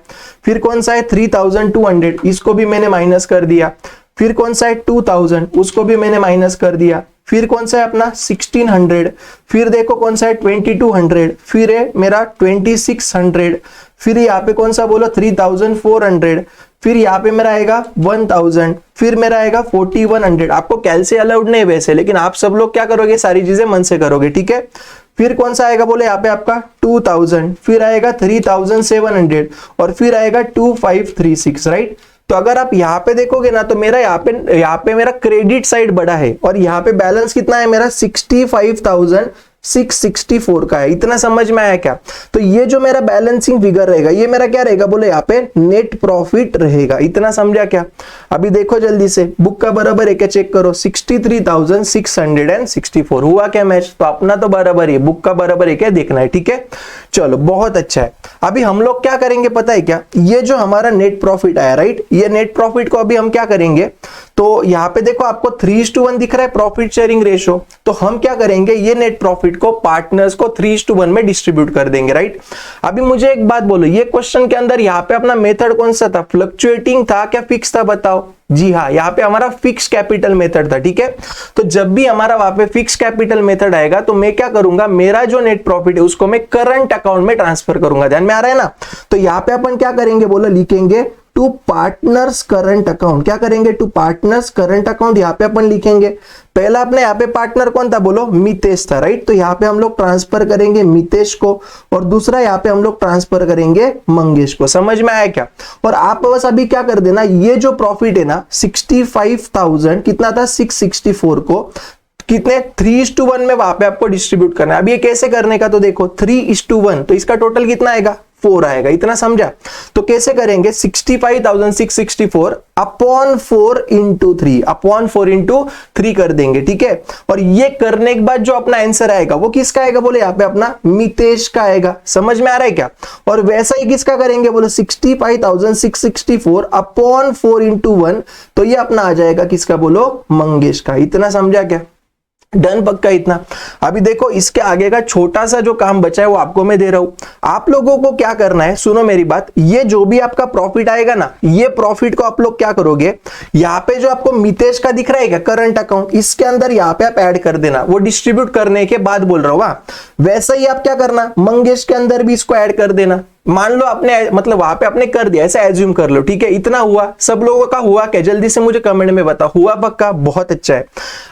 A: फिर कौन सा है 3,200, इसको भी मैंने माइनस कर दिया। फिर कौन सा है 2,000, उसको भी मैंने माइनस कर दिया। फिर कौन सा है अपना 1,600, फिर देखो कौन सा है 2,200, फिर है मेरा 2,600, फिर यहाँ पे कौन सा बोलो 3,400, फिर यहाँ पे मेरा आएगा 1,000, फिर मेरा आएगा 4,100। आपको कैलसे अलाउड नहीं वैसे, लेकिन आप सब लोग क्या करोगे, सारी चीजें मन से करोगे, ठीक है। फिर कौन सा आएगा बोले यहाँ पे आपका 2,000, फिर आएगा 3,700 और फिर आएगा 2,536, राइट। तो अगर आप यहाँ पे देखोगे ना, तो मेरा यहाँ पे मेरा क्रेडिट साइड बड़ा है और यहाँ पे बैलेंस कितना है मेरा 65,664 का है। इतना समझ में आया क्या। तो ये जो मेरा बैलेंसिंग फिगर रहेगा, ये मेरा क्या रहेगा बोले, यहाँ पे नेट प्रॉफिट रहेगा। इतना समझा क्या। अभी देखो जल्दी से, बुक का बराबर है क्या चेक करो, 63,664 हुआ क्या मैच। तो अपना तो बराबर है, बुक का बराबर है क्या देखना है, ठीक है। चलो बहुत अच्छा है। अभी हम लोग क्या करेंगे पता है क्या, ये जो हमारा नेट प्रॉफिट आया, राइट, ये नेट प्रॉफिट को अभी हम क्या करेंगे, तो यहाँ पे देखो आपको 3:1 दिख रहा है प्रॉफिट शेयरिंग रेशो। तो हम क्या करेंगे, ये नेट प्रॉफिट को पार्टनर्स को 3:1 में डिस्ट्रीब्यूट कर देंगे, राइट। अभी मुझे एक बात बोलो, ये क्वेश्चन के अंदर यहाँ पे अपना मेथड कौन सा था, फ्लक्चुएटिंग था क्या फिक्स था, बताओ। जी हाँ, यहाँ पे हमारा फिक्स कैपिटल मेथड था, ठीक है। तो जब भी हमारा वहां पे फिक्स कैपिटल मेथड आएगा, तो मैं क्या करूंगा, मेरा जो नेट प्रॉफिट है उसको मैं करंट अकाउंट में ट्रांसफर करूंगा। ध्यान में आ रहा है ना। तो यहाँ पे अपन क्या करेंगे बोलो, लिखेंगे टू पार्टनर्स करंट अकाउंट। क्या करेंगे, टू पार्टनर्स करंट अकाउंट यहाँ पे अपन लिखेंगे। पहला अपने यहाँ पे पार्टनर कौन था बोलो, मितेश था, राइट। तो यहाँ पे हम लोग ट्रांसफर करेंगे मितेश को और दूसरा यहाँ पे हम लोग ट्रांसफर करेंगे मंगेश को। समझ में आया क्या। और आप बस अभी क्या कर देना, ये जो प्रॉफिट है ना 65,000 कितना था 664 को कितने 3:1 में वहां पे आपको डिस्ट्रीब्यूट करना है। अब ये कैसे करने का, तो देखो 3:1, तो इसका टोटल कितना आएगा 4 आएगा। इतना समझा। तो कैसे करेंगे, 65,664 अपॉन 4 इंटू 3, अपॉन 4 इंटू 3 कर देंगे, ठीक है। और ये करने के बाद जो अपना आंसर आएगा वो किसका आएगा बोले, यहाँ पे अपना मितेश का आएगा। समझ में आ रहा है क्या। और वैसा ही किसका करेंगे बोलो, 65,664 अपॉन 4 इंटू 1, तो ये अपना आ जाएगा किसका बोलो, मंगेश का। इतना समझा क्या, डन पक्का इतना। अभी देखो इसके आगे का छोटा सा जो काम बचा है वो आपको मैं दे रहा हूं। आप लोगों को क्या करना है, सुनो मेरी बात, ये जो भी आपका प्रॉफिट आएगा ना, ये प्रॉफिट को आप लोग क्या करोगे, यहाँ पे जो आपको मितेश का दिख रहा है क्या करंट अकाउंट, इसके अंदर यहाँ पे आप ऐड कर देना। वो डिस्ट्रीब्यूट करने के बाद बोल रहा हूँ, वैसा ही आप क्या करना, मंगेश के अंदर भी इसको ऐड कर देना। मान लो आपने मतलब वहां पे आपने कर दिया, ऐसा एज्यूम कर लो, ठीक है। इतना हुआ, सब लोगों का हुआ क्या, जल्दी से मुझे कमेंट में बताओ, हुआ पक्का, बहुत अच्छा है।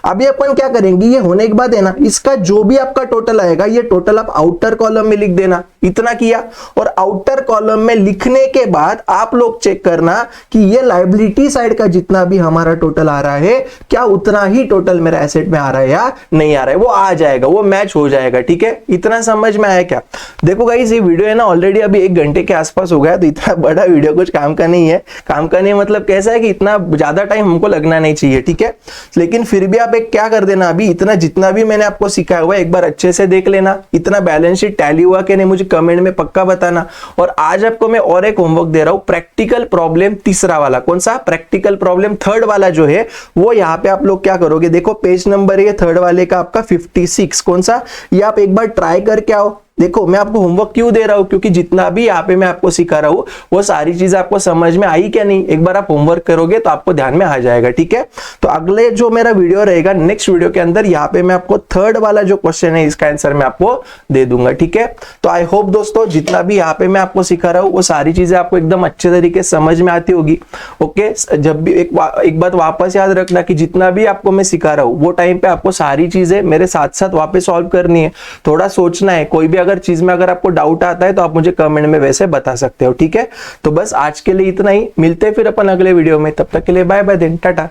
A: अभी अपन क्या करेंगे, ये होने के बाद है ना, इसका जो भी आपका टोटल आएगा ये टोटल आप आउटर कॉलम में लिख देना। इतना किया, और आउटर कॉलम में लिखने के बाद आप लोग चेक करना कि ये लायबिलिटी साइड का जितना भी हमारा टोटल आ रहा है, क्या उतना ही टोटल मेरा एसेट में आ रहा है या नहीं आ रहा है। वो आ जाएगा, वो मैच हो जाएगा, ठीक है। इतना समझ में आया क्या? देखो गाइस, ये वीडियो है ना ऑलरेडी अभी 1 घंटे के आसपास हो गया, तो इतना बड़ा वीडियो कुछ काम का नहीं है। काम का नहीं मतलब कैसा है कि इतना ज्यादा टाइम हमको लगना नहीं चाहिए, ठीक है। लेकिन फिर भी आप एक क्या कर देना, अभी इतना जितना भी मैंने आपको सिखाया हुआ है एक बार अच्छे से देख लेना। इतना बैलेंस शीट टैली हुआ कि नहीं मुझे कमेंट में पक्का बताना। और आज आपको मैं और एक होमवर्क दे रहा हूं, प्रैक्टिकल प्रॉब्लम तीसरा वाला। कौन सा? प्रैक्टिकल प्रॉब्लम थर्ड वाला जो है वो यहाँ पे आप लोग क्या करोगे, देखो पेज नंबर है थर्ड वाले का आपका 56। कौन सा? ये आप एक बार ट्राई करके आओ। देखो मैं आपको होमवर्क क्यों दे रहा हूं, क्योंकि जितना भी यहाँ पे मैं आपको सिखा रहा हूं वो सारी चीजें आपको समझ में आई क्या नहीं, एक बार आप होमवर्क करोगे तो आपको ध्यान में आ जाएगा, ठीक है। तो अगले जो मेरा वीडियो रहेगा, नेक्स्ट वीडियो के अंदर यहाँ पे मैं आपको थर्ड वाला जो क्वेश्चन है इसका आंसर मैं आपको दे दूंगा, ठीक है। तो आई होप दोस्तों जितना भी यहाँ पे मैं आपको सिखा रहा हूँ वो सारी चीजें आपको एकदम अच्छे तरीके से समझ में आती होगी, ओके। जब भी एक बात वापस याद रखना कि जितना भी आपको मैं सिखा रहा हूँ वो टाइम पे आपको सारी चीजें मेरे साथ साथ वापस सॉल्व करनी है, थोड़ा सोचना है। कोई भी अगर चीज में अगर आपको डाउट आता है तो आप मुझे कमेंट में वैसे बता सकते हो, ठीक है। तो बस आज के लिए इतना ही, मिलते हैं फिर अपन अगले वीडियो में, तब तक के लिए बाय बाय देन, टाटा।